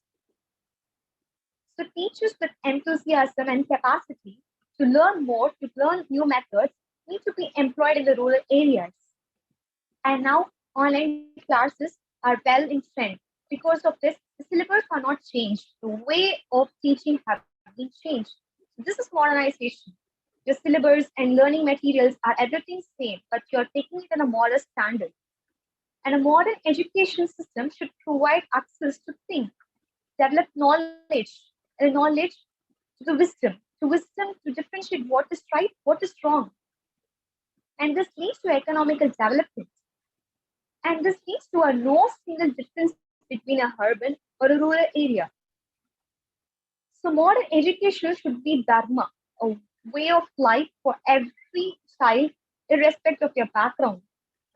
So teachers with enthusiasm and capacity to learn more, to learn new methods, need to be employed in the rural areas. And now online classes are well in trend. Because of this, the syllabus are not changed. The way of teaching have been changed. So this is modernization. The syllabus and learning materials are everything same, but you're taking it in a modern standard. And a modern education system should provide access to think, develop knowledge, and knowledge to wisdom to differentiate what is right, what is wrong. And this leads to economical development. And this leads to a no single difference between a urban or a rural area. So modern education should be dharma, a way of life for every child, irrespective of their background.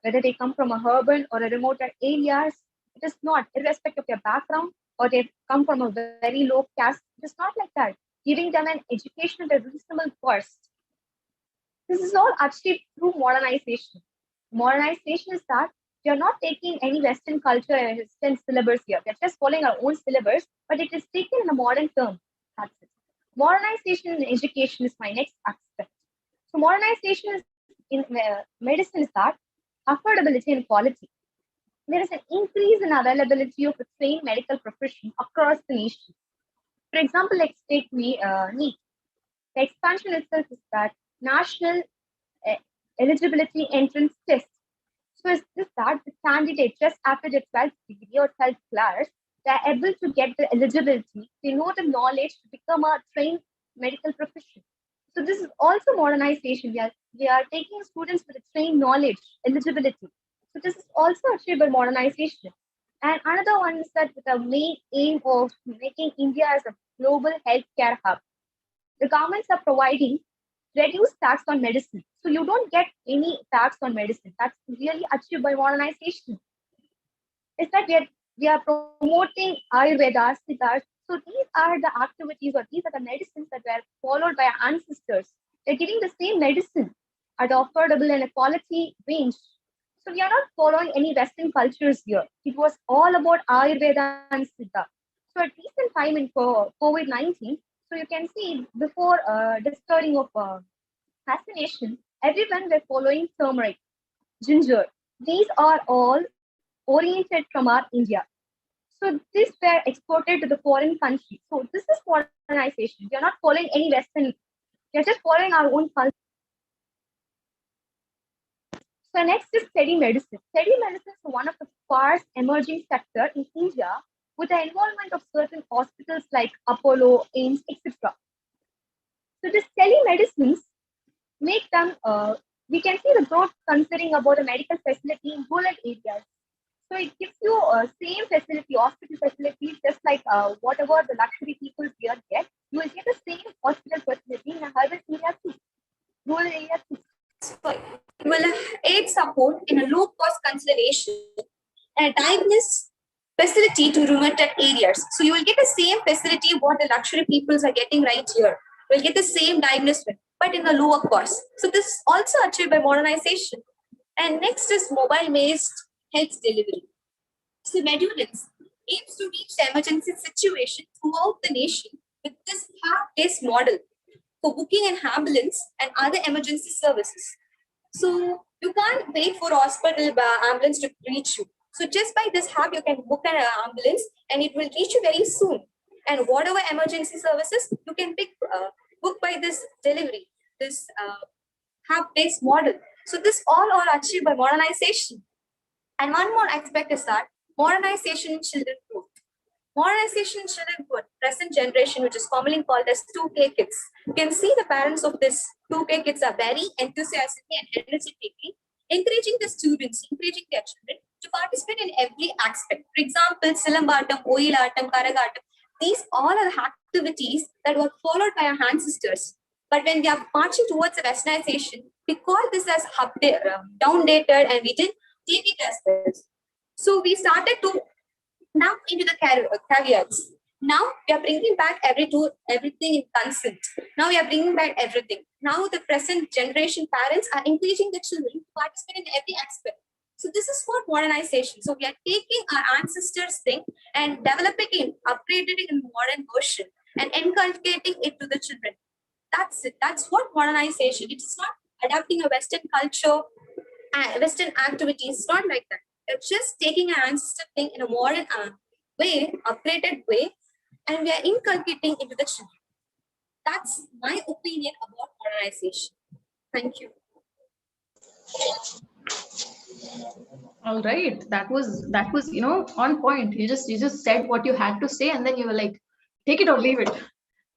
Whether they come from a urban or a remote areas, it is not, irrespective of their background, or they come from a very low caste. It is not like that. Giving them an education at a reasonable cost. This is all achieved through modernization. Modernization is that we are not taking any Western culture and Western syllabus here. We are just following our own syllabus, but it is taken in a modern term. That's it. Modernization in education is my next aspect. So modernization is in medicine is that affordability and quality. There is an increase in availability of a trained medical profession across the nation. For example, let's take NEET. The expansion itself is that National Eligibility Entrance Test. So is this that the candidate just after the 12th degree or 12th class, they are able to get the eligibility, they know the knowledge to become a trained medical profession. So this is also modernization. We are taking students with a trained knowledge, eligibility. So this is also achieved by modernization. And another one is that with the main aim of making India as a global healthcare hub. The governments are providing reduced tax on medicine. So you don't get any tax on medicine. That's really achieved by modernization. It's that we are promoting Ayurveda, Siddharth. So these are the activities or these are the medicines that were followed by our ancestors. They're giving the same medicine at affordable and a quality range. So we are not following any Western cultures here. It was all about Ayurveda and Siddha. So at recent time in COVID-19, so you can see before discovering of vaccination, everyone were following turmeric, ginger. These are all oriented from our India. So these were exported to the foreign country. So this is modernization. We are not following any Western. We are just following our own culture. So next is telemedicine. Telemedicine is one of the fast emerging sector in India with the involvement of certain hospitals like Apollo, AIIMS, etc. So these telemedicines make them, we can see the growth considering about a medical facility in rural areas. So it gives you same facility, hospital facilities, just like whatever the luxury people here get. You will get the same hospital facility in a urban area too, rural area too. Will aid support in a low-cost consideration and diagnosis facility to remote areas. So you will get the same facility what the luxury peoples are getting right here. You will get the same diagnosis, but in a lower cost. So this is also achieved by modernization. And next is mobile-based health delivery. So Medulins aims to reach the emergency situation throughout the nation with this hub-based model for booking an ambulance and other emergency services. So you can't wait for hospital ambulance to reach you. So just by this hub, you can book an ambulance and it will reach you very soon. And whatever emergency services, you can book by this delivery, this hub-based model. So this all are achieved by modernization. And one more aspect is that modernization in children growth. Modernization in children growth, present generation, which is commonly called as 2K kids. You can see the parents of this 2K kids are very enthusiastically and energetically encouraging the students, encouraging their children to participate in every aspect. For example, Silambatam, Oyilatam, Karagatam, these all are activities that were followed by our ancestors. But when we are marching towards the westernization, we call this as downdated and we didn't take it as this. So we started to now into the caveats. Now we are bringing back everything in consent. Now we are bringing back everything. Now the present generation parents are encouraging the children to participate in every aspect. So this is what modernization. So we are taking our ancestors' thing and developing it, upgrading it in modern version and inculcating it to the children. That's it. That's what modernization. It's not adapting a Western culture, Western activities. It's not like that. It's just taking an ancestor thing in a modern way, upgraded way, and we are inculcating into the children. That's my opinion about modernization. Thank you. All right, that was on point. You just said what you had to say, and then you were like, take it or leave it.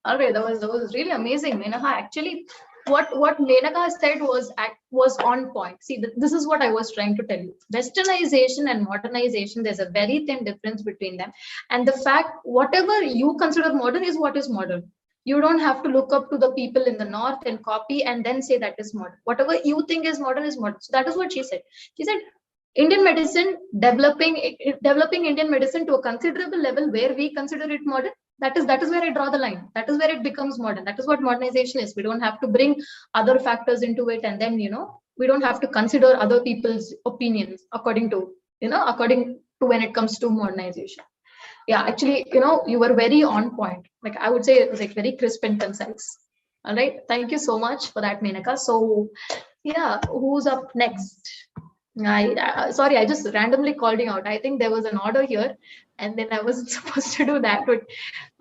All right, that was really amazing, Menaka. Actually, what Menaka said was on point. See, this is what I was trying to tell you. Westernization and modernization, there's a very thin difference between them. And the fact, whatever you consider modern is what is modern. You don't have to look up to the people in the north and copy and then say that is modern. Whatever you think is modern is modern. So that is what she said. She said, Indian medicine, developing Indian medicine to a considerable level where we consider it modern, that is where I draw the line. That is where it becomes modern. That is what modernization is. We don't have to bring other factors into it, and then we don't have to consider other people's opinions according to when it comes to modernization. Yeah, actually, you were very on point. Like I would say, it was like very crisp and concise. All right, thank you so much for that, Menaka. So yeah, who's up next? Sorry, I just randomly called you out. I think there was an order here, and then I wasn't supposed to do that. But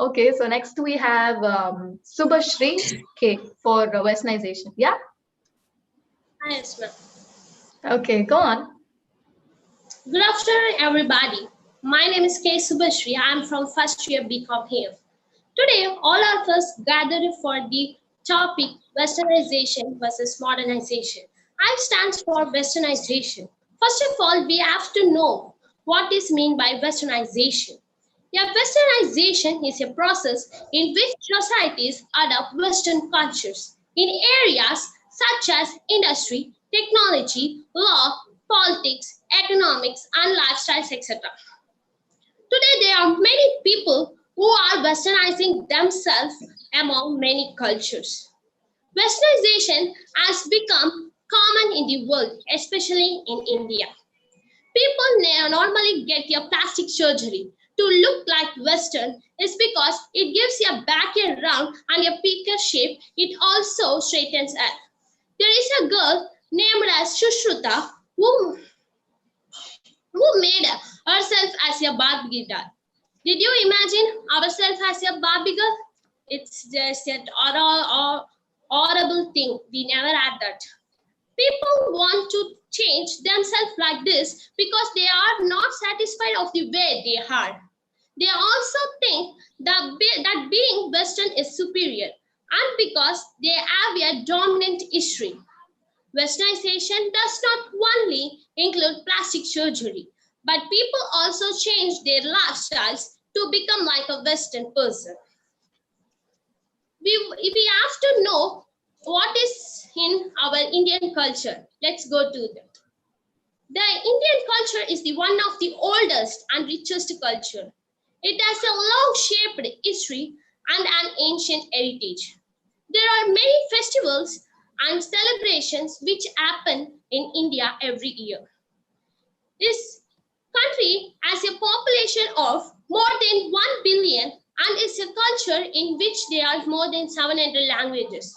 okay, so next we have Subhashri K for Westernization. Yeah. Yes, ma'am. Okay, go on. Good afternoon, everybody. My name is K. Subhashri. I am from first year BCom here. Today, all of us gathered for the topic Westernization versus modernization. I stands for Westernization. First of all, we have to know what is meant by Westernization. Yeah, Westernization is a process in which societies adopt Western cultures in areas such as industry, technology, law, politics, economics, and lifestyles, etc. Today, there are many people who are westernizing themselves among many cultures. Westernization has become common in the world, especially in India. People normally get their plastic surgery to look like Western is because it gives your back a round and a peaker shape. It also straightens up. There is a girl named as Shushruta who made herself as a Barbie doll. Did you imagine ourselves as a Barbie girl? It's just an horrible thing. We never had that. People want to change themselves like this because they are not satisfied of the way they are. They also think that being Western is superior, and because they have a dominant history. Westernization does not only include plastic surgery, but people also change their lifestyles to become like a Western person. We have to know what is in our Indian culture. Let's go to that. The Indian culture is the one of the oldest and richest culture. It has a long-shaped history and an ancient heritage. There are many festivals and celebrations which happen in India every year. This country has a population of more than 1 billion and is a culture in which there are more than 700 languages.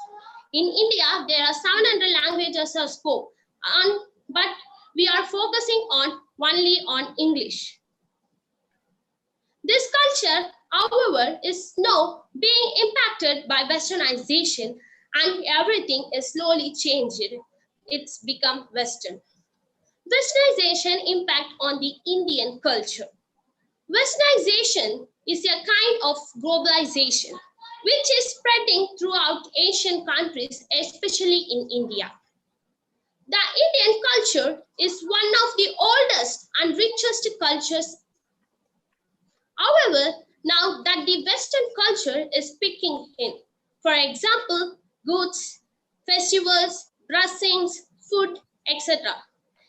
In India, there are 700 languages are spoken, but we are focusing only on English. This culture, however, is now being impacted by Westernization and everything is slowly changed. It's become Western. Westernization impact on the Indian culture. Westernization is a kind of globalization which is spreading throughout Asian countries, especially in India. The Indian culture is one of the oldest and richest cultures. However, now that the Western culture is picking in, for example, goods, festivals, dressings, food, etc.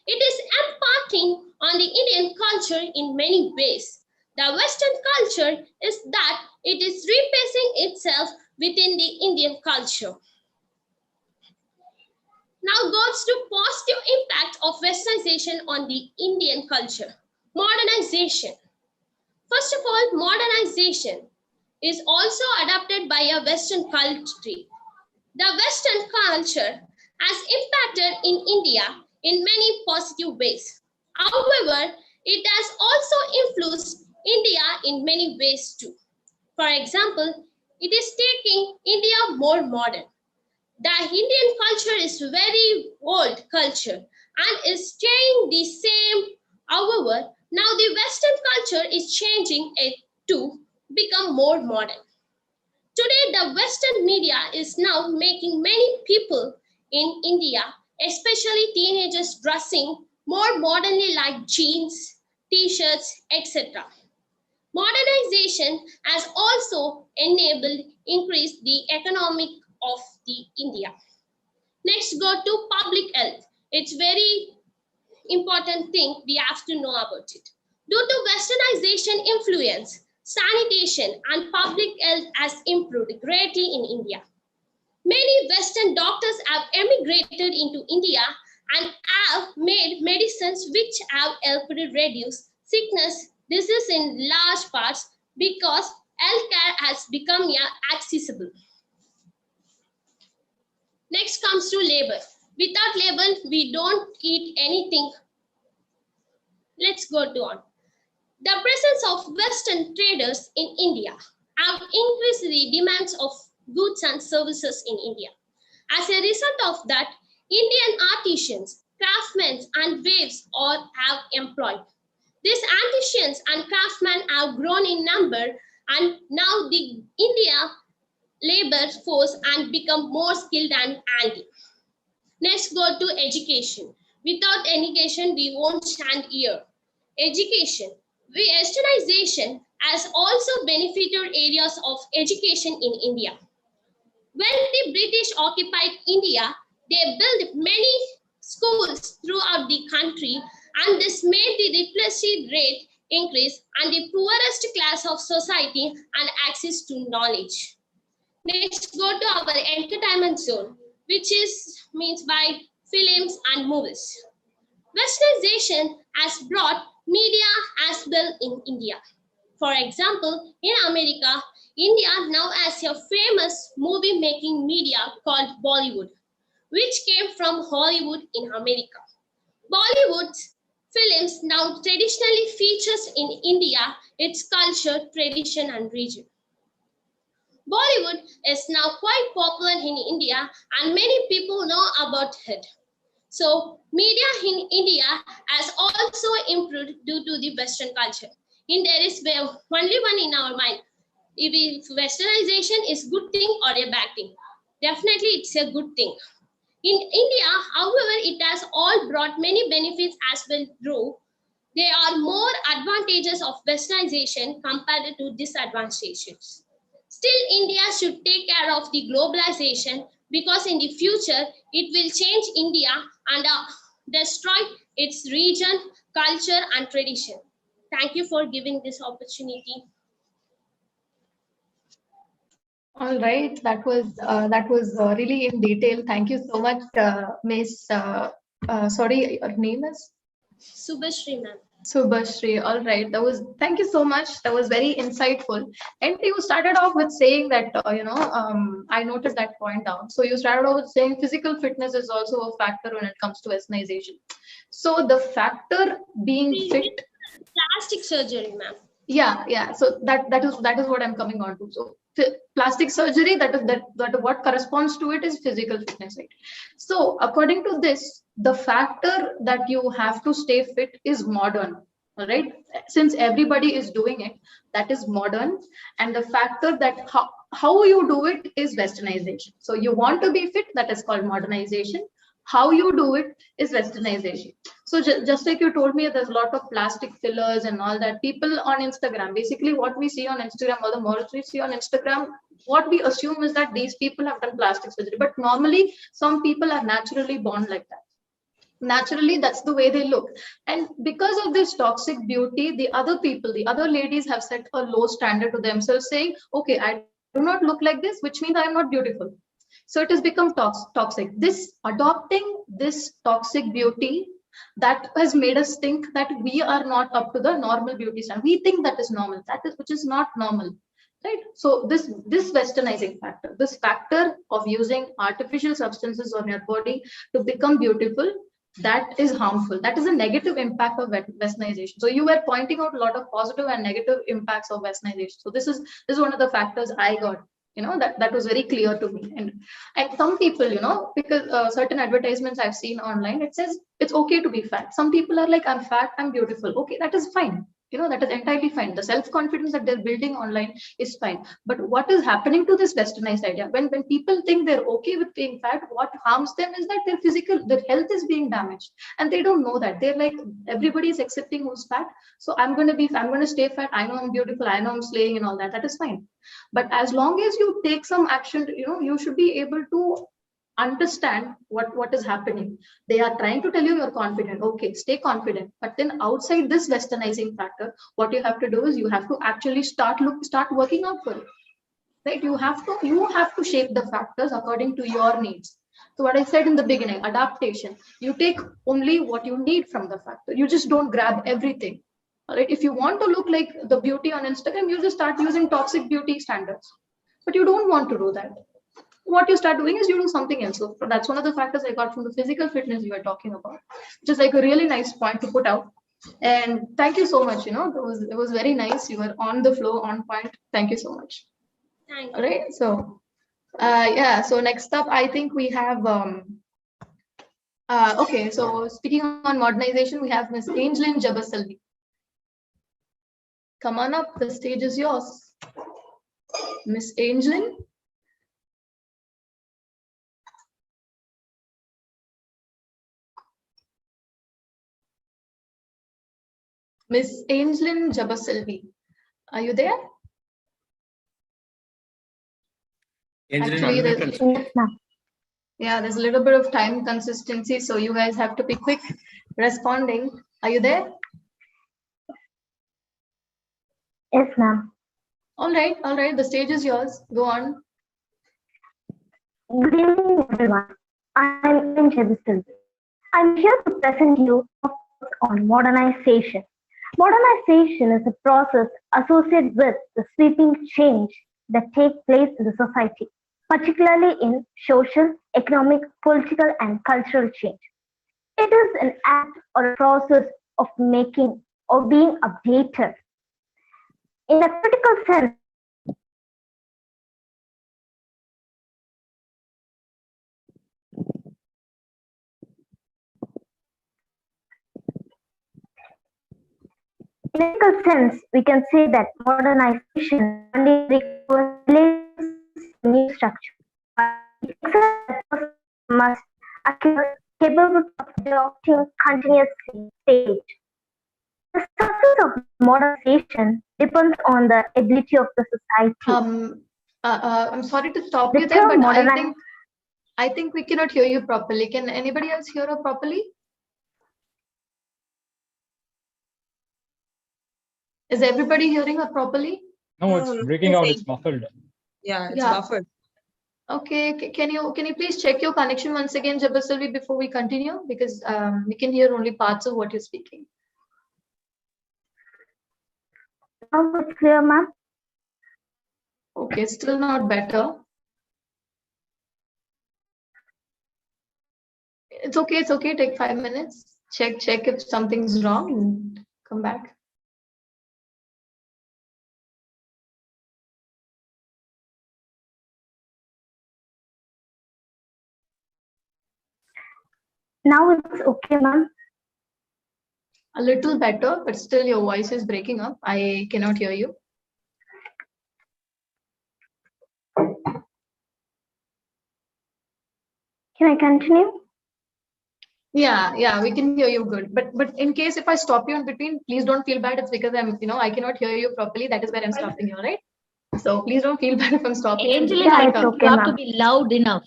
It is impacting on the Indian culture in many ways. The Western culture is that it is replacing itself within the Indian culture. Now goes to positive impact of Westernization on the Indian culture. Modernization. First of all, modernization is also adopted by a Western country. The Western culture has impacted in India in many positive ways. However, it has also influenced India in many ways too. For example, it is taking India more modern. The Indian culture is very old culture and is staying the same. However, now the Western culture is changing it to become more modern. Today, the Western media is now making many people in India, especially teenagers, dressing more modernly like jeans, t-shirts, etc. Modernization has also enabled increase the economic of the India. Next, go to public health. It's very important thing we have to know about it. Due to Westernization influence, sanitation and public health has improved greatly in India. Many Western doctors have emigrated into India and have made medicines which have helped reduce sickness, disease in large parts because healthcare has become accessible. Next comes to labor. Without labor, we don't eat anything. Let's go on. The presence of Western traders in India have increased the demands of goods and services in India. As a result of that, Indian artisans, craftsmen, and waves all have employed. These artisans and craftsmen have grown in number, and now the India labor force and become more skilled and handy. Next, go to education. Without education, we won't stand here. Education. Westernization has also benefited areas of education in India. When the British occupied India, they built many schools throughout the country, and this made the literacy rate increase and the poorest class of society and access to knowledge. Next, go to our entertainment zone, which means by films and movies. Westernization has brought media as well in India. For example, in America, India now has a famous movie-making media called Bollywood, which came from Hollywood in America. Bollywood's films now traditionally features in India its culture, tradition, and region. Bollywood is now quite popular in India and many people know about it. So media in India has also improved due to the Western culture. And there is only one in our mind. If Westernization is good thing or a bad thing. Definitely it's a good thing. In India, however, it has all brought many benefits as well through. There are more advantages of Westernization compared to disadvantages. Still, India should take care of the globalization because in the future, it will change India and destroy its region, culture, and tradition. Thank you for giving this opportunity. All right, that was really in detail. Thank you so much, Miss. Sorry, your name is Subhashri ma'am. Subhashri. All right, thank you so much. That was very insightful. And you started off with saying that I noted that point down. So you started off with saying physical fitness is also a factor when it comes to Westernization. So the factor being fit. Plastic surgery, ma'am. Yeah. So that is what I'm coming on to. So plastic surgery, that what corresponds to it is physical fitness, right? So according to this, the factor that you have to stay fit is modern, all right? Since everybody is doing it, that is modern, and the factor that how you do it is Westernization. So you want to be fit, that is called modernization. How you do it is Westernization. So just like you told me, there's a lot of plastic fillers and all that. People on Instagram, basically what we see on Instagram, or the models we see on Instagram, what we assume is that these people have done plastic surgery. But normally, some people are naturally born like that. Naturally, that's the way they look. And because of this toxic beauty, the other people, the other ladies have set a low standard to themselves, saying, okay, I do not look like this, which means I am not beautiful. So it has become toxic. This adopting this toxic beauty, that has made us think that we are not up to the normal beauty standard. We think that is normal, which is not normal, right? So this Westernizing factor, this factor of using artificial substances on your body to become beautiful, that is harmful. That is a negative impact of Westernization. So you were pointing out a lot of positive and negative impacts of Westernization. So this is one of the factors I got. That was very clear to me. And some people, because certain advertisements I've seen online, it says it's okay to be fat. Some people are like, I'm fat, I'm beautiful. Okay, that is fine. That is entirely fine. The self-confidence that they're building online is fine. But what is happening to this Westernized idea? When people think they're okay with being fat, what harms them is that their health is being damaged. And they don't know that. They're like, everybody is accepting who's fat. So I'm going to stay fat. I know I'm beautiful. I know I'm slaying and all that. That is fine. But as long as you take some action, you should be able to understand what is happening. They are trying to tell you you're confident. Okay, stay confident. But then outside this Westernizing factor, what you have to do is you have to actually start working out for it. Right? You have to shape the factors according to your needs. So what I said in the beginning, adaptation. You take only what you need from the factor. You just don't grab everything. All right. If you want to look like the beauty on Instagram, you just start using toxic beauty standards. But you don't want to do that. What you start doing is you do something else. So that's one of the factors I got from the physical fitness you were talking about, which is like a really nice point to put out. And thank you so much. It was very nice. You were on the flow, on point. Thank you so much. Thank you. All right. So, yeah. So next up, I think we have. Okay. So speaking on modernization, we have Miss Angeline Jabasalvi. Come on up. The stage is yours, Miss Angeline. Miss Angeline Jabasalvi, are you there? Actually, there's a little bit of time consistency, so you guys have to be quick responding. Are you there? Yes, ma'am. All right. The stage is yours. Go on. Good evening, everyone. I'm Introspection. I'm here to present you on modernization. Modernization is a process associated with the sweeping change that takes place in the society, particularly in social, economic, political, and cultural change. It is an act or a process of making or being updated. In a critical sense, we can say that modernization requires a new structure. Must occur capable of adopting continuously stage. The success of modernization depends on the ability of the society. I'm sorry to stop you there, but I think we cannot hear you properly. Can anybody else hear her properly? Is everybody hearing her properly? No, it's breaking out. It's muffled. Yeah, it's buffered. Okay, can you please check your connection once again, Jabasalvi, before we continue, because we can hear only parts of what you're speaking. Now it's clear, ma'am. Okay, still not better. It's okay. It's okay. Take 5 minutes. Check if something's wrong and come back. Now it's okay, ma'am. A little better, but still your voice is breaking up. I cannot hear you. Can I continue? Yeah, we can hear you good. But in case if I stop you in between, please don't feel bad. It's because I cannot hear you properly. That is where I'm stopping you, right? So please don't feel bad if I'm stopping you. Angeline, Yeah, I it's think okay, you have ma'am. to be loud enough.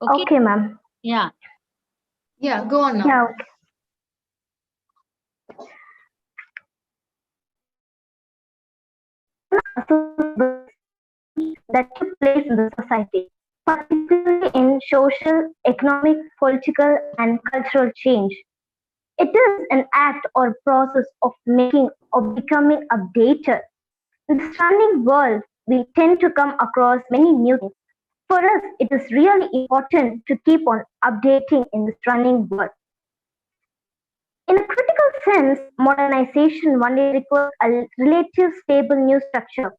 Okay, ma'am. Yeah. Yeah, go on now. Yeah, okay. That took place in the society, particularly in social, economic, political, and cultural change. It is an act or process of making or becoming updated. In the surrounding world, we tend to come across many new things. For us, it is really important to keep on updating in the surrounding world. In a critical sense, modernization one day requires a relative stable new structure,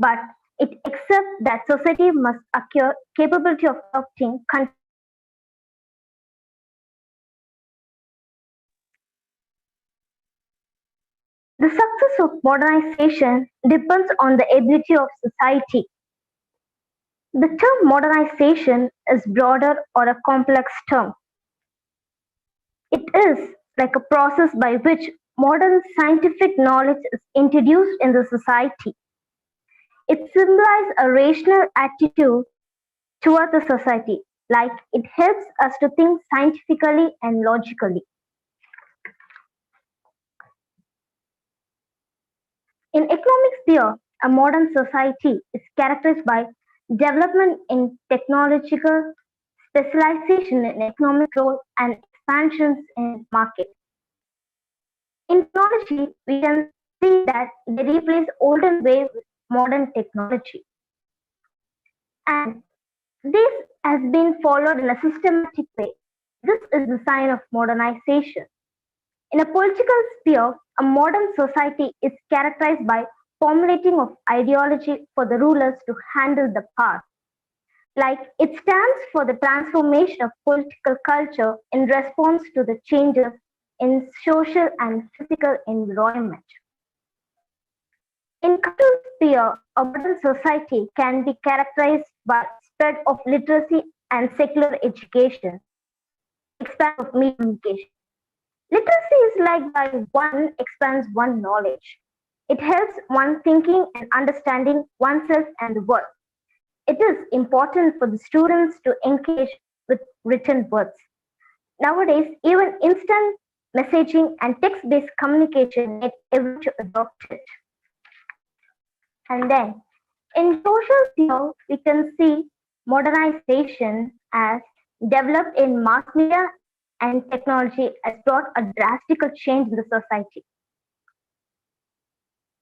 but it accepts that society must acquire capability of adopting the success of modernization depends on the ability of society. The term modernization is broader or a complex term. It is like a process by which modern scientific knowledge is introduced in the society. It symbolizes a rational attitude toward the society, like it helps us to think scientifically and logically. In economic sphere, a modern society is characterized by development in technological specialization in economic role and expansions in market. In technology, we can see that they replace olden way with modern technology. And this has been followed in a systematic way. This is the sign of modernization. In a political sphere, a modern society is characterized by formulating of ideology for the rulers to handle the power. Like it stands for the transformation of political culture in response to the changes in social and physical environment. In cultural sphere, a modern society can be characterized by spread of literacy and secular education, expand of media communication. Literacy is like by one expands one knowledge. It helps one thinking and understanding oneself and the world. It is important for the students to engage with written words. Nowadays, even instant messaging and text-based communication make everyone to adopt it. And then, in social sphere, we can see modernization as developed in mass media and technology has brought a drastic change in the society.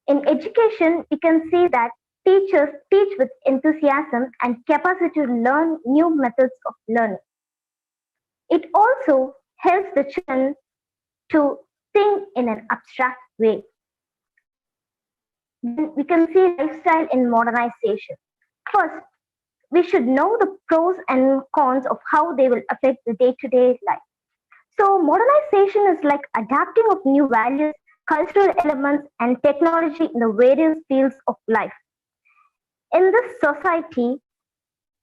In education, we can see that teachers teach with enthusiasm and capacity to learn new methods of learning. It also helps the children to think in an abstract way. Then we can see lifestyle in modernization. First, we should know the pros and cons of how they will affect the day-to-day life. So modernization is like adapting of new values, cultural elements, and technology in the various fields of life. In this society,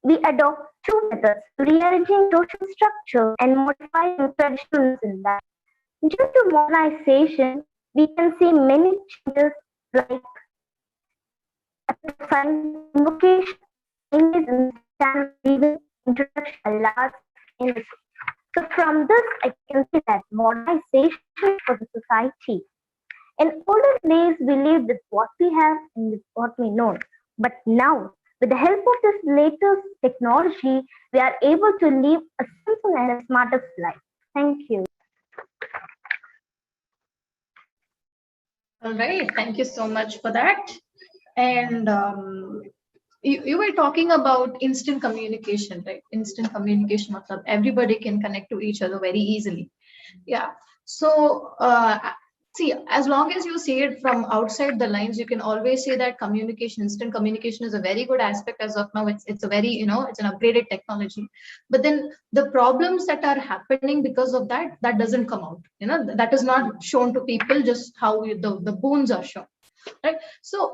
we adopt two methods, rearranging social structure and modifying traditions in that. Due to modernization, we can see many changes like invocation, changes in standard living, introduction of large scale So from this, I can see that modernization for the society. In older days, we lived with what we have and with what we know. But now, with the help of this latest technology, we are able to live a simple and a smartest life. Thank you. All right, thank you so much for that. And you were talking about instant communication, right? Instant communication, everybody can connect to each other very easily. Yeah. So see, as long as you see it from outside the lines, you can always say that communication, instant communication is a very good aspect as of now. It's a very, it's an upgraded technology. But then the problems that are happening because of that, that doesn't come out. That is not shown to people, just how the boons are shown. Right. So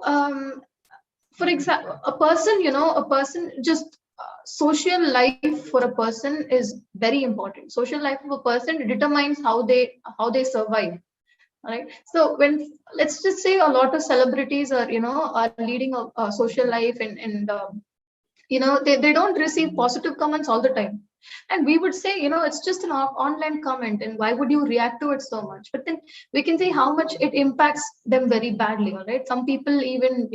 for example, a person just social life for a person is very important. Social life of a person determines how they survive. Right. So when, let's just say, a lot of celebrities are are leading a social life, and they don't receive positive comments all the time, and we would say it's just an online comment, and why would you react to it so much? But then we can see how much it impacts them very badly. All right, some people even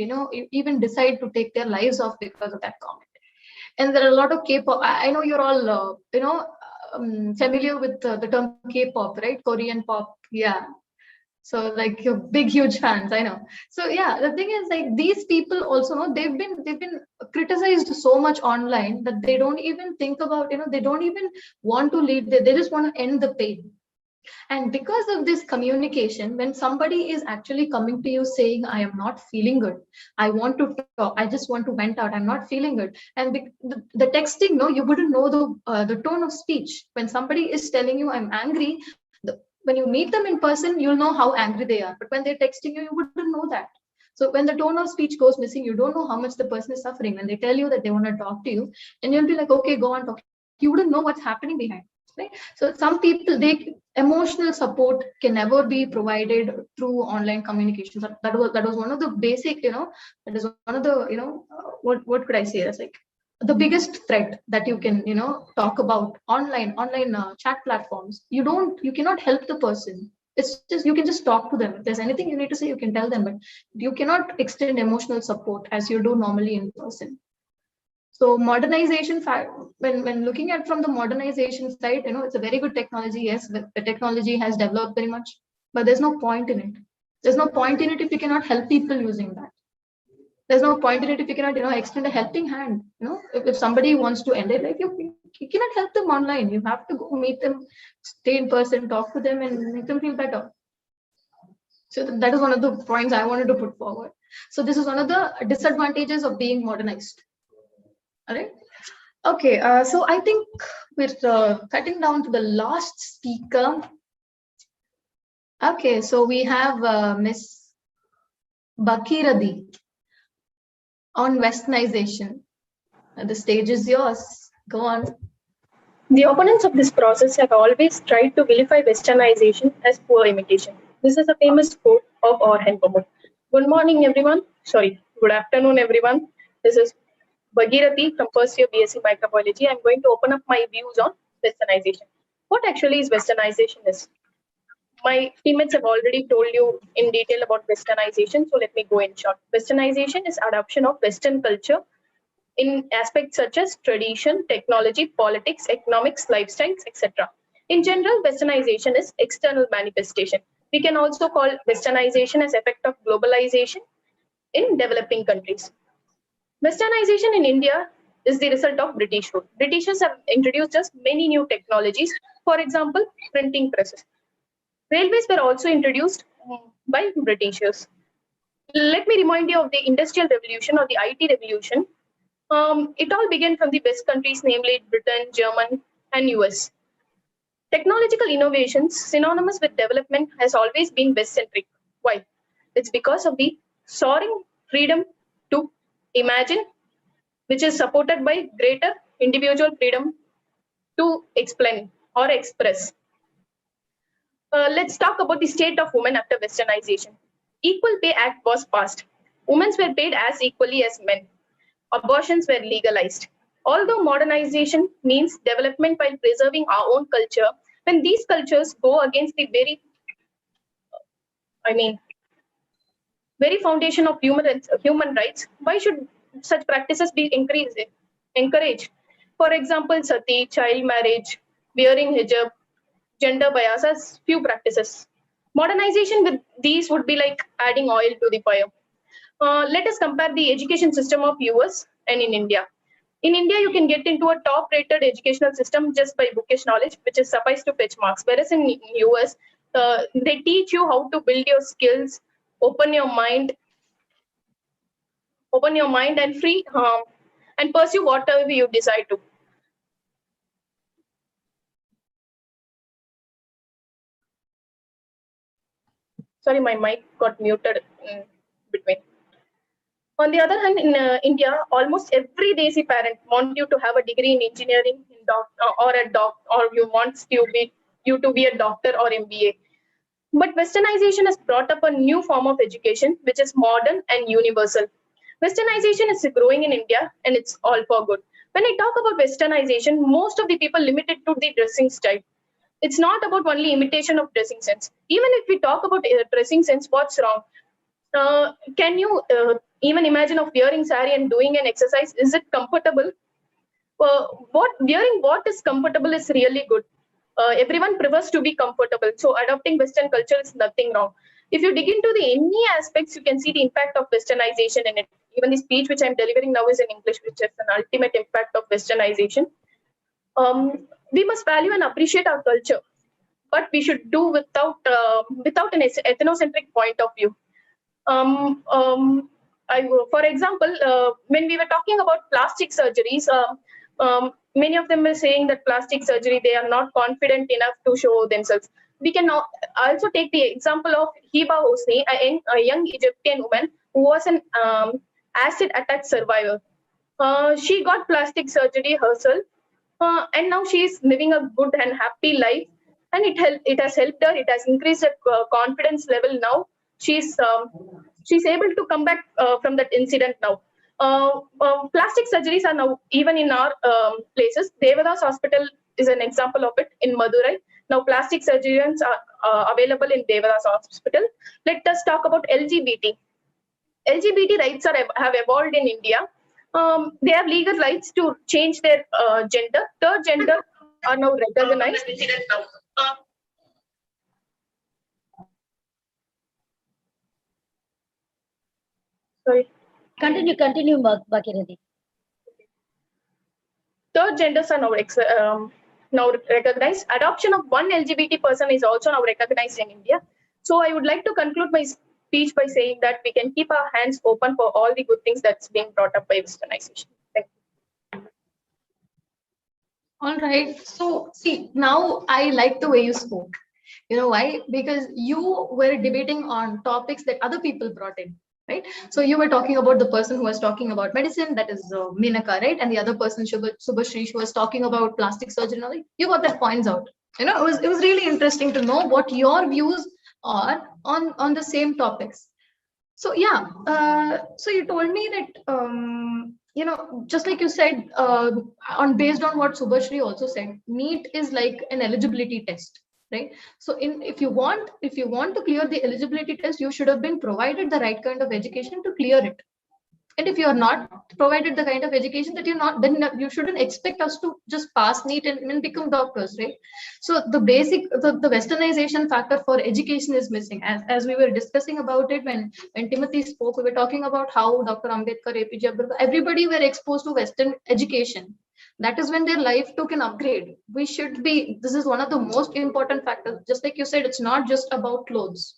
even decide to take their lives off because of that comment. And there are a lot of K-pop. I know you're all familiar with the term K-pop, right? Korean pop. Yeah. So like you're big huge fans, I know. So yeah, the thing is, like, these people also know they've been criticized so much online that they don't even think about, they don't even want to lead, they just want to end the pain. And because of this communication, when somebody is actually coming to you saying, I am not feeling good, I want to talk, I just want to vent out, I'm not feeling good, and the texting, no, you wouldn't know the tone of speech. When somebody is telling you I'm angry, when you meet them in person, you'll know how angry they are. But when they're texting you, you wouldn't know that. So when the tone of speech goes missing, you don't know how much the person is suffering. When they tell you that they want to talk to you, and you'll be like, okay, go on, talk. You wouldn't know what's happening behind. Right? So some people, emotional support can never be provided through online communication. That was one of the basic, that is one of the, what could I say? That's like the biggest threat that you can talk about online chat platforms. You cannot help the person. It's just, you can just talk to them. If there's anything you need to say, you can tell them, but you cannot extend emotional support as you do normally in person. So modernization, when looking at from the modernization side, it's a very good technology. Yes, the technology has developed very much, but there's no point in it. There's no point in it if you cannot help people using that. There's no point in it if you cannot, extend a helping hand. If somebody wants to end it, like you cannot help them online. You have to go meet them, stay in person, talk to them, and make them feel better. So that is one of the points I wanted to put forward. So this is one of the disadvantages of being modernized. All right. Okay. So I think we're cutting down to the last speaker. Okay. So we have Miss Bakiradi on Westernization. The stage is yours. Go on. The opponents of this process have always tried to vilify Westernization as poor imitation. This is a famous quote of Orhan Pamuk. Good morning, everyone. Sorry, good afternoon, everyone. This is Bhagirathi from first year BSc Microbiology. I'm going to open up my views on Westernization. What actually is Westernization is? My teammates have already told you in detail about Westernization, so let me go in short. Westernization is adoption of Western culture in aspects such as tradition, technology, politics, economics, lifestyles, etc. In general, Westernization is external manifestation. We can also call Westernization as effect of globalization in developing countries. Westernization in India is the result of British rule. Britishers have introduced us many new technologies, for example, printing presses. Railways were also introduced by Britishers. Let me remind you of the Industrial Revolution or the IT Revolution. It all began from the West countries, namely Britain, Germany, and US. Technological innovations synonymous with development has always been West-centric. Why? It's because of the soaring freedom to imagine, which is supported by greater individual freedom to explain or express. Let's talk about the state of women after Westernization. Equal Pay Act was passed. Women were paid as equally as men. Abortions were legalized. Although modernization means development while preserving our own culture, when these cultures go against the very foundation of human rights, why should such practices be encouraged? For example, sati, child marriage, wearing hijab, gender bias as few practices. Modernization with these would be like adding oil to the fire. Let us compare the education system of US and in India. In India, you can get into a top-rated educational system just by bookish knowledge, which is suffice to fetch marks. Whereas in US, they teach you how to build your skills, open your mind and free and pursue whatever you decide to. Sorry, my mic got muted in between. On the other hand, in India, almost every Desi parent wants you to have a degree in engineering, or you to be a doctor or MBA. But Westernization has brought up a new form of education, which is modern and universal. Westernization is growing in India, and it's all for good. When I talk about Westernization, most of the people limit it to the dressing style. It's not about only imitation of dressing sense. Even if we talk about dressing sense, what's wrong? Can you even imagine of wearing sari and doing an exercise? Is it comfortable? Wearing what is comfortable is really good. Everyone prefers to be comfortable. So adopting Western culture is nothing wrong. If you dig into any aspects, you can see the impact of Westernization in it. Even the speech which I'm delivering now is in English, which is an ultimate impact of Westernization. We must value and appreciate our culture, but we should do without an ethnocentric point of view. For example, when we were talking about plastic surgeries, many of them were saying that plastic surgery, they are not confident enough to show themselves. We can also take the example of Hiba Hosni, a young Egyptian woman who was an acid attack survivor. She got plastic surgery herself, and now she is living a good and happy life. And it has helped her. It has increased her confidence level now. She's able to come back from that incident now. Plastic surgeries are now even in our places. Devadas Hospital is an example of it in Madurai. Now plastic surgeons are available in Devadas Hospital. Let us talk about LGBT. LGBT rights have evolved in India. They have legal rights to change their gender. Third gender are now recognized. Sorry. Continue, Bhagirathi. Third genders are now recognized. Adoption of one LGBT person is also now recognized in India. So I would like to conclude my speech by saying that we can keep our hands open for all the good things that's being brought up by Westernization. Thank you. All right. So see, now I like the way you spoke. You know why? Because you were debating on topics that other people brought in. Right. So you were talking about the person who was talking about medicine, that is Meenaka, right? And the other person, Subhashri, who was talking about plastic surgery. You got that points out. You know, it was really interesting to know what your views are on the same topics. So yeah, so you told me that you know, just like you said, based on what Subhashri also said, NEET is like an eligibility test. Right. So if you want to clear the eligibility test, you should have been provided the right kind of education to clear it. And if you are not provided the kind of education that then you shouldn't expect us to just pass NEET and become doctors, right? So the basic, the Westernization factor for education is missing. As we were discussing about it when Timothy spoke, we were talking about how Dr. Ambedkar, APJ Abdul Kalam, everybody were exposed to Western education. That is when their life took an upgrade. This is one of the most important factors. Just like you said, it's not just about clothes.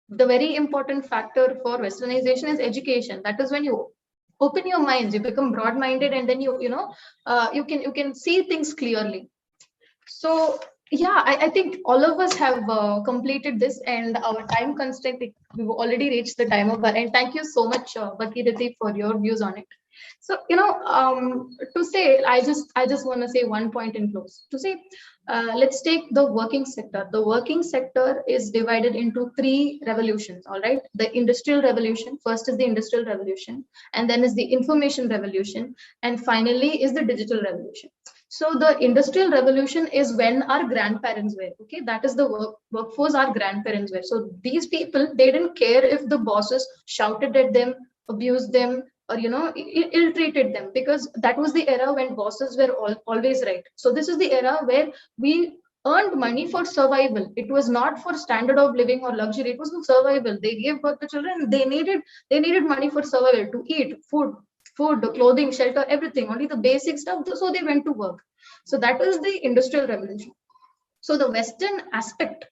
The very important factor for Westernization is education. That is when you open your minds, you become broad-minded, and then you can see things clearly. So yeah, I think all of us have completed this, and our time constraint, we've already reached the time of our end. Thank you so much, Bhagirathi, for your views on it. So to say, I just want to say one point in close. To say, let's take the working sector. The working sector is divided into 3 revolutions, all right? The industrial revolution, first is the industrial revolution, and then is the information revolution, and finally is the digital revolution. So the industrial revolution is when our grandparents were, okay? That is the workforce our grandparents were. So these people, they didn't care if the bosses shouted at them, abused them, or ill-treated them, because that was the era when bosses were always right. So this is the era where we earned money for survival. It was not for standard of living or luxury. It was for survival. They gave birth to children. They needed money for survival, to eat, food, clothing, shelter, everything, only the basic stuff. So they went to work. So that was the industrial revolution. So the Western aspect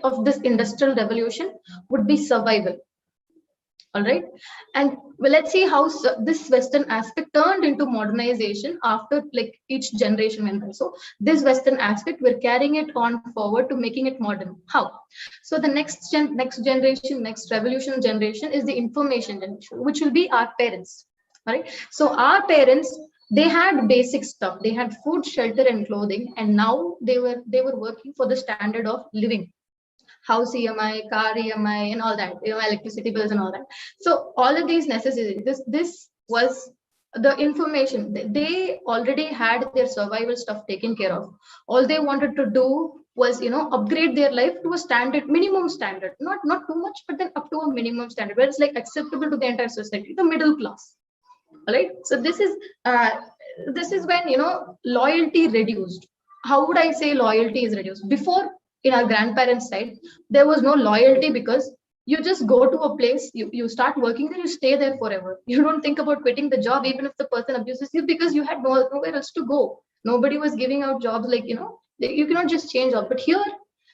of this industrial revolution would be survival. All right, and let's see how this Western aspect turned into modernization after like each generation went by. So this Western aspect, we're carrying it on forward to making it modern. How? So the next revolution generation is the information generation, which will be our parents. All right, so our parents, they had basic stuff. They had food, shelter, and clothing, and now they were working for the standard of living. House EMI, car EMI, and all that, electricity bills and all that. So all of these necessities, this was the information. They already had their survival stuff taken care of. All they wanted to do was, upgrade their life to a minimum standard, not too much, but then up to a minimum standard where it's like acceptable to the entire society, the middle class. All right. So this is when loyalty reduced. How would I say loyalty is reduced? Before, in our grandparents' side, there was no loyalty because you just go to a place, you start working there, you stay there forever. You don't think about quitting the job, even if the person abuses you, because you had nowhere else to go. Nobody was giving out jobs like, you cannot just change job. But here,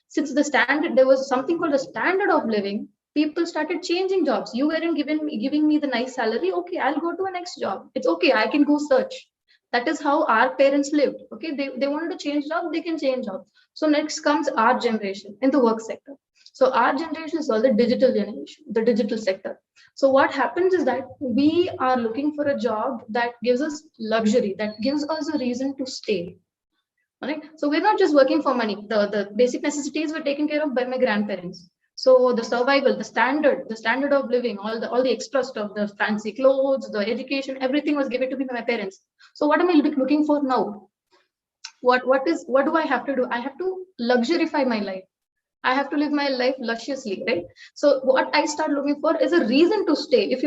since there was something called the standard of living, people started changing jobs. You weren't giving me the nice salary. Okay, I'll go to a next job. It's okay, I can go search. That is how our parents lived. Okay, they wanted to change jobs, they can change jobs. So next comes our generation in the work sector. So our generation is called the digital generation, the digital sector. So what happens is that we are looking for a job that gives us luxury, that gives us a reason to stay. All right. So we're not just working for money. The basic necessities were taken care of by my grandparents. So the survival, the standard of living, all the extra stuff, the fancy clothes, the education, everything was given to me by my parents. So what am I looking for now? What do I have to do? I have to luxurify my life. I have to live my life lusciously, right? So what I start looking for is a reason to stay. If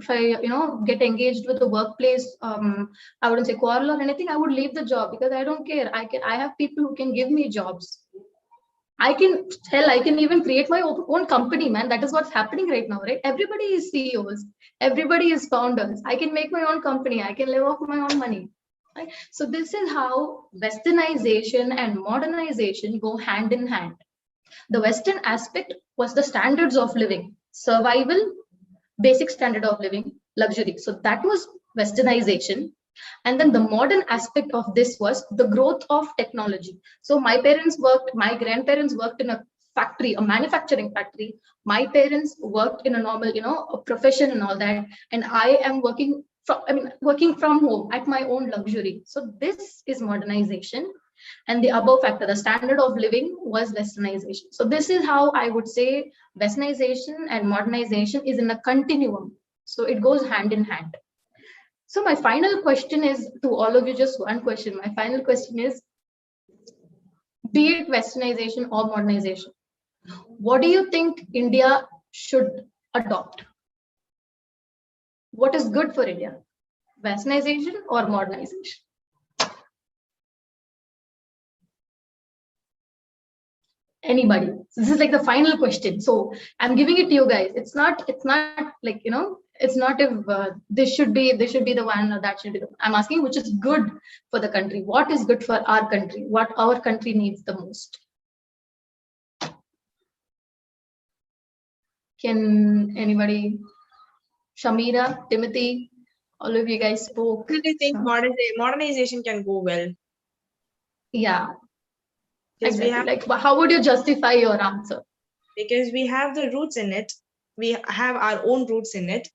I get engaged with the workplace, I wouldn't say quarrel or anything. I would leave the job because I don't care. I have people who can give me jobs. I can even create my own company, man. That is what's happening right now, right? Everybody is CEOs. Everybody is founders. I can make my own company. I can live off my own money. Right? So this is how Westernization and modernization go hand in hand. The Western aspect was the standards of living, survival, basic standard of living, luxury. So that was Westernization. And then the modern aspect of this was the growth of technology. So my grandparents worked in a factory, a manufacturing factory. My parents worked in a normal, a profession and all that. And I am working from home at my own luxury. So this is modernization. And the above factor, the standard of living, was Westernization. So this is how I would say Westernization and modernization is in a continuum. So it goes hand in hand. So my final question is to all of you, just one question. My final question is, be it Westernization or modernization, what do you think India should adopt? What is good for India? Westernization or modernization? Anybody? So this is like the final question. So I'm giving it to you guys. It's not like, it's not if this should be the one or that should be the one. I'm asking which is good for the country. What is good for our country? What our country needs the most? Can anybody? Shamira, Timothy, all of you guys spoke. I think modernization can go well. Yeah. Exactly. How would you justify your answer? Because we have the roots in it. We have our own roots in it.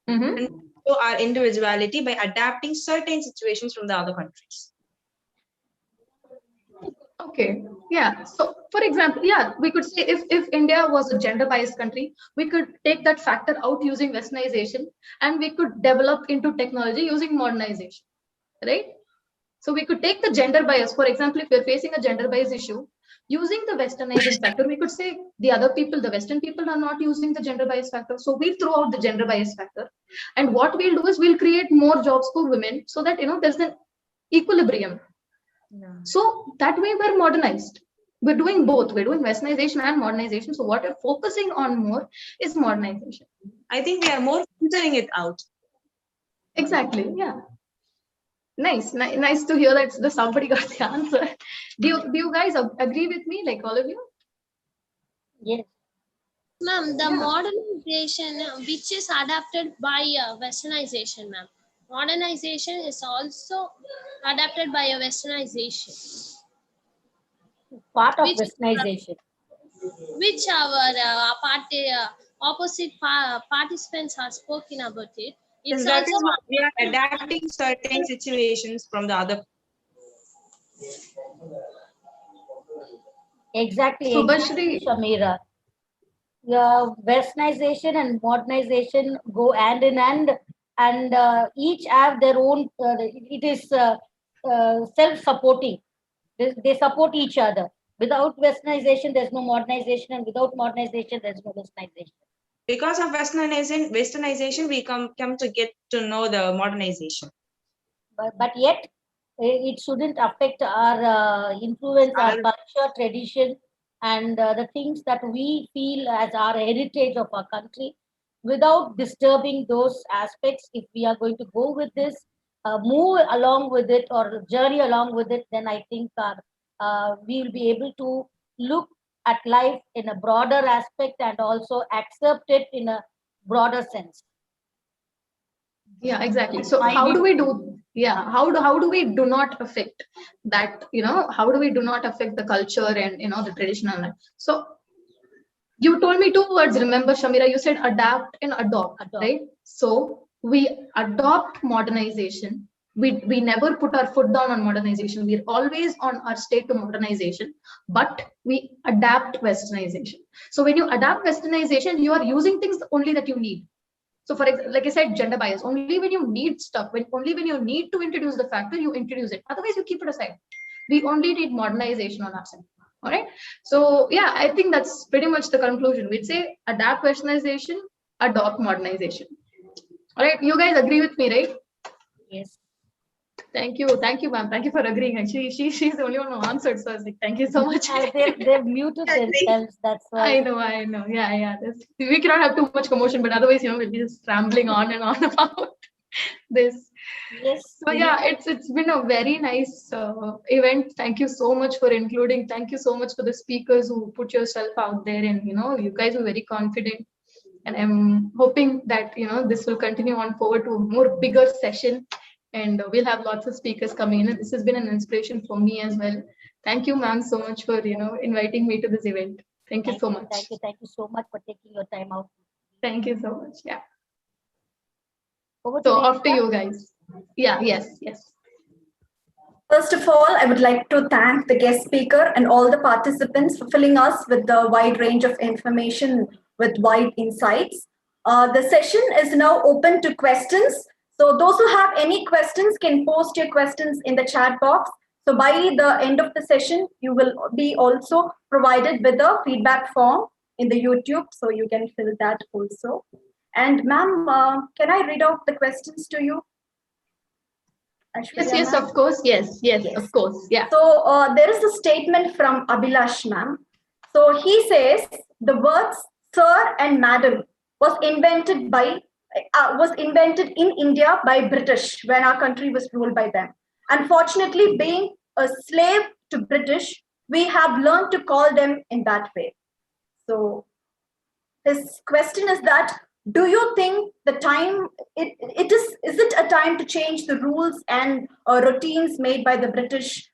Mm-hmm. And show our individuality by adapting certain situations from the other countries. Okay, yeah. So, for example, yeah, we could say if India was a gender-biased country, we could take that factor out using Westernization, and we could develop into technology using modernization, right? So we could take the gender bias. For example, if we're facing a gender bias issue, using the Westernizing factor, we could say the other people, the Western people, are not using the gender bias factor. So we'll throw out the gender bias factor, and what we'll do is we'll create more jobs for women, so that there's an equilibrium. So that way we're modernized. We're doing both. We're doing Westernization and modernization. So what we're focusing on more is modernization. I think we are more filtering it out. Exactly. Yeah. Nice to hear that somebody got the answer. Do you guys agree with me, like all of you? Yes. Ma'am, the modernization which is adapted by Westernization, ma'am. Modernization is also adapted by a Westernization. Part of Westernization. Which our opposite participants have spoken about it. It's that also is what we are adapting certain situations from the other. Exactly, Subhashri. Shamira. Westernization and modernization go hand in hand, and each have their own. It is self-supporting. They support each other. Without Westernization, there's no modernization, and without modernization, there's no Westernization. Because of Westernization, we come to get to know the modernization. But yet, it shouldn't affect our influence, our culture, tradition, and the things that we feel as our heritage of our country, without disturbing those aspects. If we are going to go with this, move along with it, or journey along with it, then I think we will be able to look at life in a broader aspect and also accept it in a broader sense. Yeah, exactly. So how do we do? Yeah, how do we do not affect that? How do we do not affect the culture and the traditional life? So you told me two words. Remember, Shamira, you said adapt and adopt. Right? So we adopt modernization. We never put our foot down on modernization. We're always on our state to modernization, but we adapt Westernization. So when you adapt Westernization, you are using things only that you need. So for example, like I said, gender bias, only when you need stuff, only when you need to introduce the factor, you introduce it. Otherwise, you keep it aside. We only need modernization on our side. All right. So yeah, I think that's pretty much the conclusion. We'd say adapt Westernization, adopt modernization. All right. You guys agree with me, right? Yes. Thank you, ma'am. Thank you for agreeing. Actually, she's the only one who answered. So I was like, thank you so much. They've muted themselves. That's why. I know. Yeah. We cannot have too much commotion, but otherwise, we'll be just rambling on and on about this. Yes. So yeah, it's been a very nice event. Thank you so much for including. Thank you so much for the speakers who put yourself out there, and you guys were very confident. And I'm hoping that this will continue on forward to a more bigger session. And we'll have lots of speakers coming in. And this has been an inspiration for me as well. Thank you, ma'am, so much for inviting me to this event. Thank you so much. Thank you so much for taking your time out. Thank you so much. Yeah. Over so off to you guys. Yeah. Yes. First of all, I would like to thank the guest speaker and all the participants for filling us with the wide range of information with wide insights. The session is now open to questions. So those who have any questions can post your questions in the chat box. So by the end of the session, you will be also provided with a feedback form in the YouTube, so you can fill that also. And ma'am, can I read out the questions to you? Aishwarya, yes, of course. Yes, of course. Yeah. So there is a statement from Abhilash, ma'am. So he says the words sir and madam was invented in India by British when our country was ruled by them. Unfortunately, being a slave to British, we have learned to call them in that way. So his question is that, do you think the time is it a time to change the rules and routines made by the British,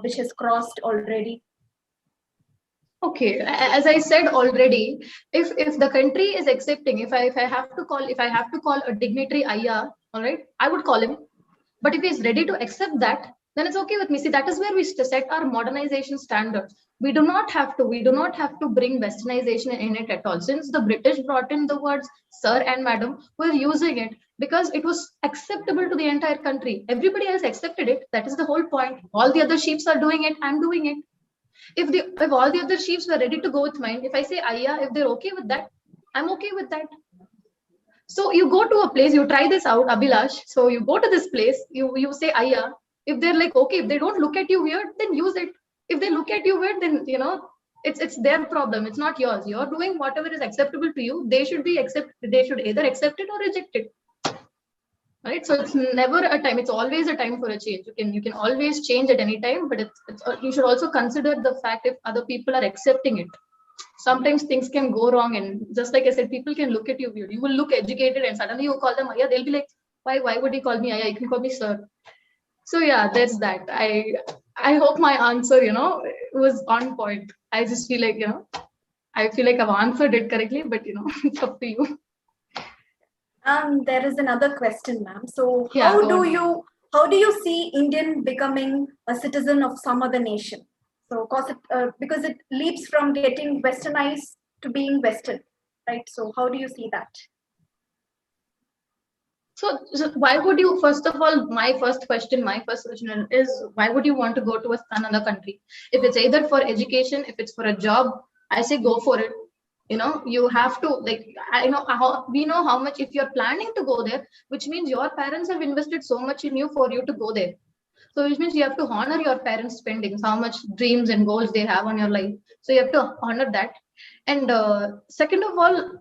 which has crossed already? Okay, as I said already, if the country is accepting, if I have to call a dignitary Ayya, all right, I would call him. But if he's ready to accept that, then it's okay with me. See, that is where we set our modernization standards. We do not have to bring westernization in it at all. Since the British brought in the words sir and madam, we're using it because it was acceptable to the entire country. Everybody else accepted it. That is the whole point. All the other chiefs are doing it. I'm doing it. If all the other chiefs were ready to go with mine, if I say Ayya, if they're okay with that, I'm okay with that. So you go to a place, you try this out, Abhilash. So you go to this place, you say Ayya. If they're like okay, if they don't look at you weird, then use it. If they look at you weird, then it's their problem. It's not yours. You're doing whatever is acceptable to you. They should either accept it or reject it. Right. So it's never a time. It's always a time for a change. You can always change at any time, but you should also consider the fact if other people are accepting it. Sometimes things can go wrong, and just like I said, people can look at you weird. You will look educated, and suddenly you call them Ayya. They'll be like, why would he call me Ayya? You can call me sir. So yeah, that's that. I hope my answer was on point. I just feel like I feel like I've answered it correctly, but it's up to you. There is another question, ma'am. So Yeah, how do you see Indian becoming a citizen of some other nation? So because it leaps from getting westernized to being Western, right? So how do you see that? So why would you, first of all, my first question is, why would you want to go to another country? If it's either for education, if it's for a job, I say go for it. You have to, like, we know how much, if you're planning to go there, which means your parents have invested so much in you for you to go there. So which means you have to honor your parents' spendings, how much dreams and goals they have on your life. So you have to honor that. And second of all,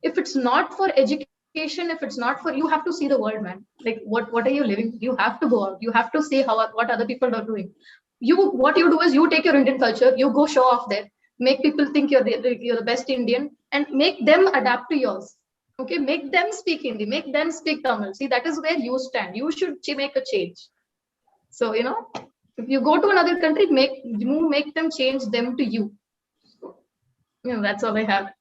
if it's not for education, if it's not for, you have to see the world, man. Like what are you living? You have to go out. You have to see what other people are doing. What you do is you take your Indian culture, you go show off there, make people think you're the best Indian, and make them adapt to yours. Okay, make them speak Hindi, make them speak Tamil. See, that is where you stand. You should make a change. So if you go to another country, make them change them to you. That's all I have.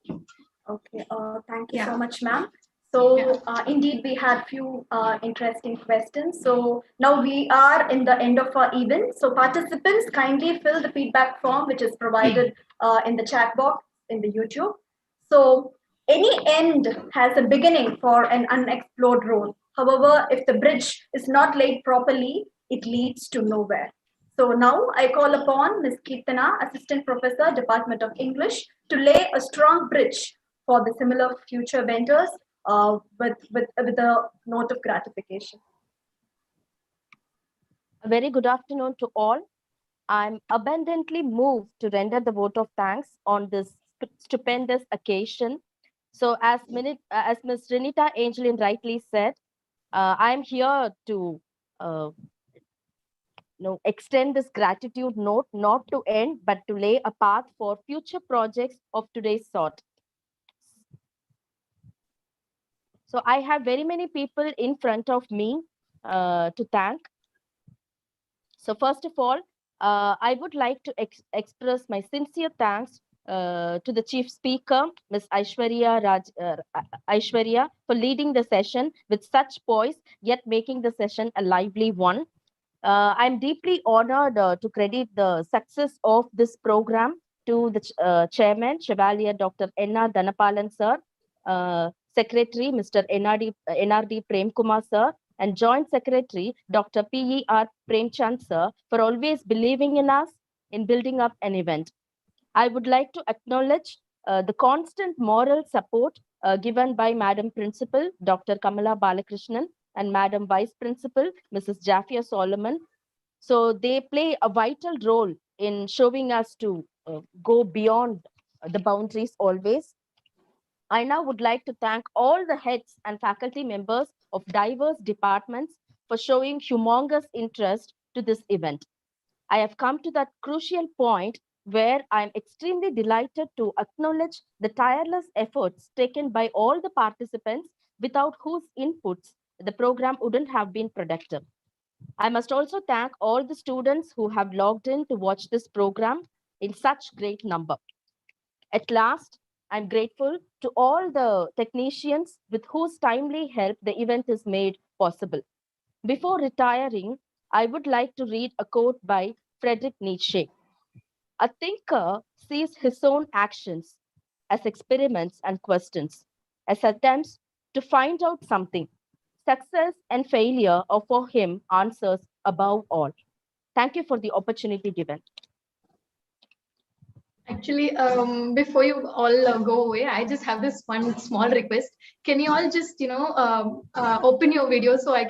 Okay, thank you so much, ma'am. So indeed, we had few interesting questions. So now we are in the end of our event. So participants, kindly fill the feedback form, which is provided in the chat box in the YouTube. So any end has a beginning for an unexplored road. However, if the bridge is not laid properly, it leads to nowhere. So now I call upon Ms. Kirtana, Assistant Professor, Department of English, to lay a strong bridge for the similar future vendors with a note of gratification. A very good afternoon to all. I'm abundantly moved to render the vote of thanks on this stupendous occasion. So as Ms. Renita Angelin rightly said, I'm here to extend this gratitude note, not to end, but to lay a path for future projects of today's sort. So I have very many people in front of me to thank. So first of all, I would like to express my sincere thanks to the chief speaker, Ms. Aishwarya, for leading the session with such poise, yet making the session a lively one. I'm deeply honored to credit the success of this program to the chairman, Chevalier Dr. N.R. Dhanapalan sir, Secretary Mr. NRD Premkumar sir, and Joint Secretary Dr. P.E.R. Premchand sir for always believing in us in building up an event. I would like to acknowledge the constant moral support given by Madam Principal Dr. Kamala Balakrishnan and Madam Vice Principal Mrs. Jafia Solomon. So they play a vital role in showing us to go beyond the boundaries always. I now would like to thank all the heads and faculty members of diverse departments for showing humongous interest to this event. I have come to that crucial point where I am extremely delighted to acknowledge the tireless efforts taken by all the participants without whose inputs the program wouldn't have been productive. I must also thank all the students who have logged in to watch this program in such great number. At last, I'm grateful to all the technicians with whose timely help the event is made possible. Before retiring, I would like to read a quote by Friedrich Nietzsche. A thinker sees his own actions as experiments and questions, as attempts to find out something. Success and failure are for him answers above all. Thank you for the opportunity given. Actually, before you all go away, I just have this one small request. Can you all just, open your video so I can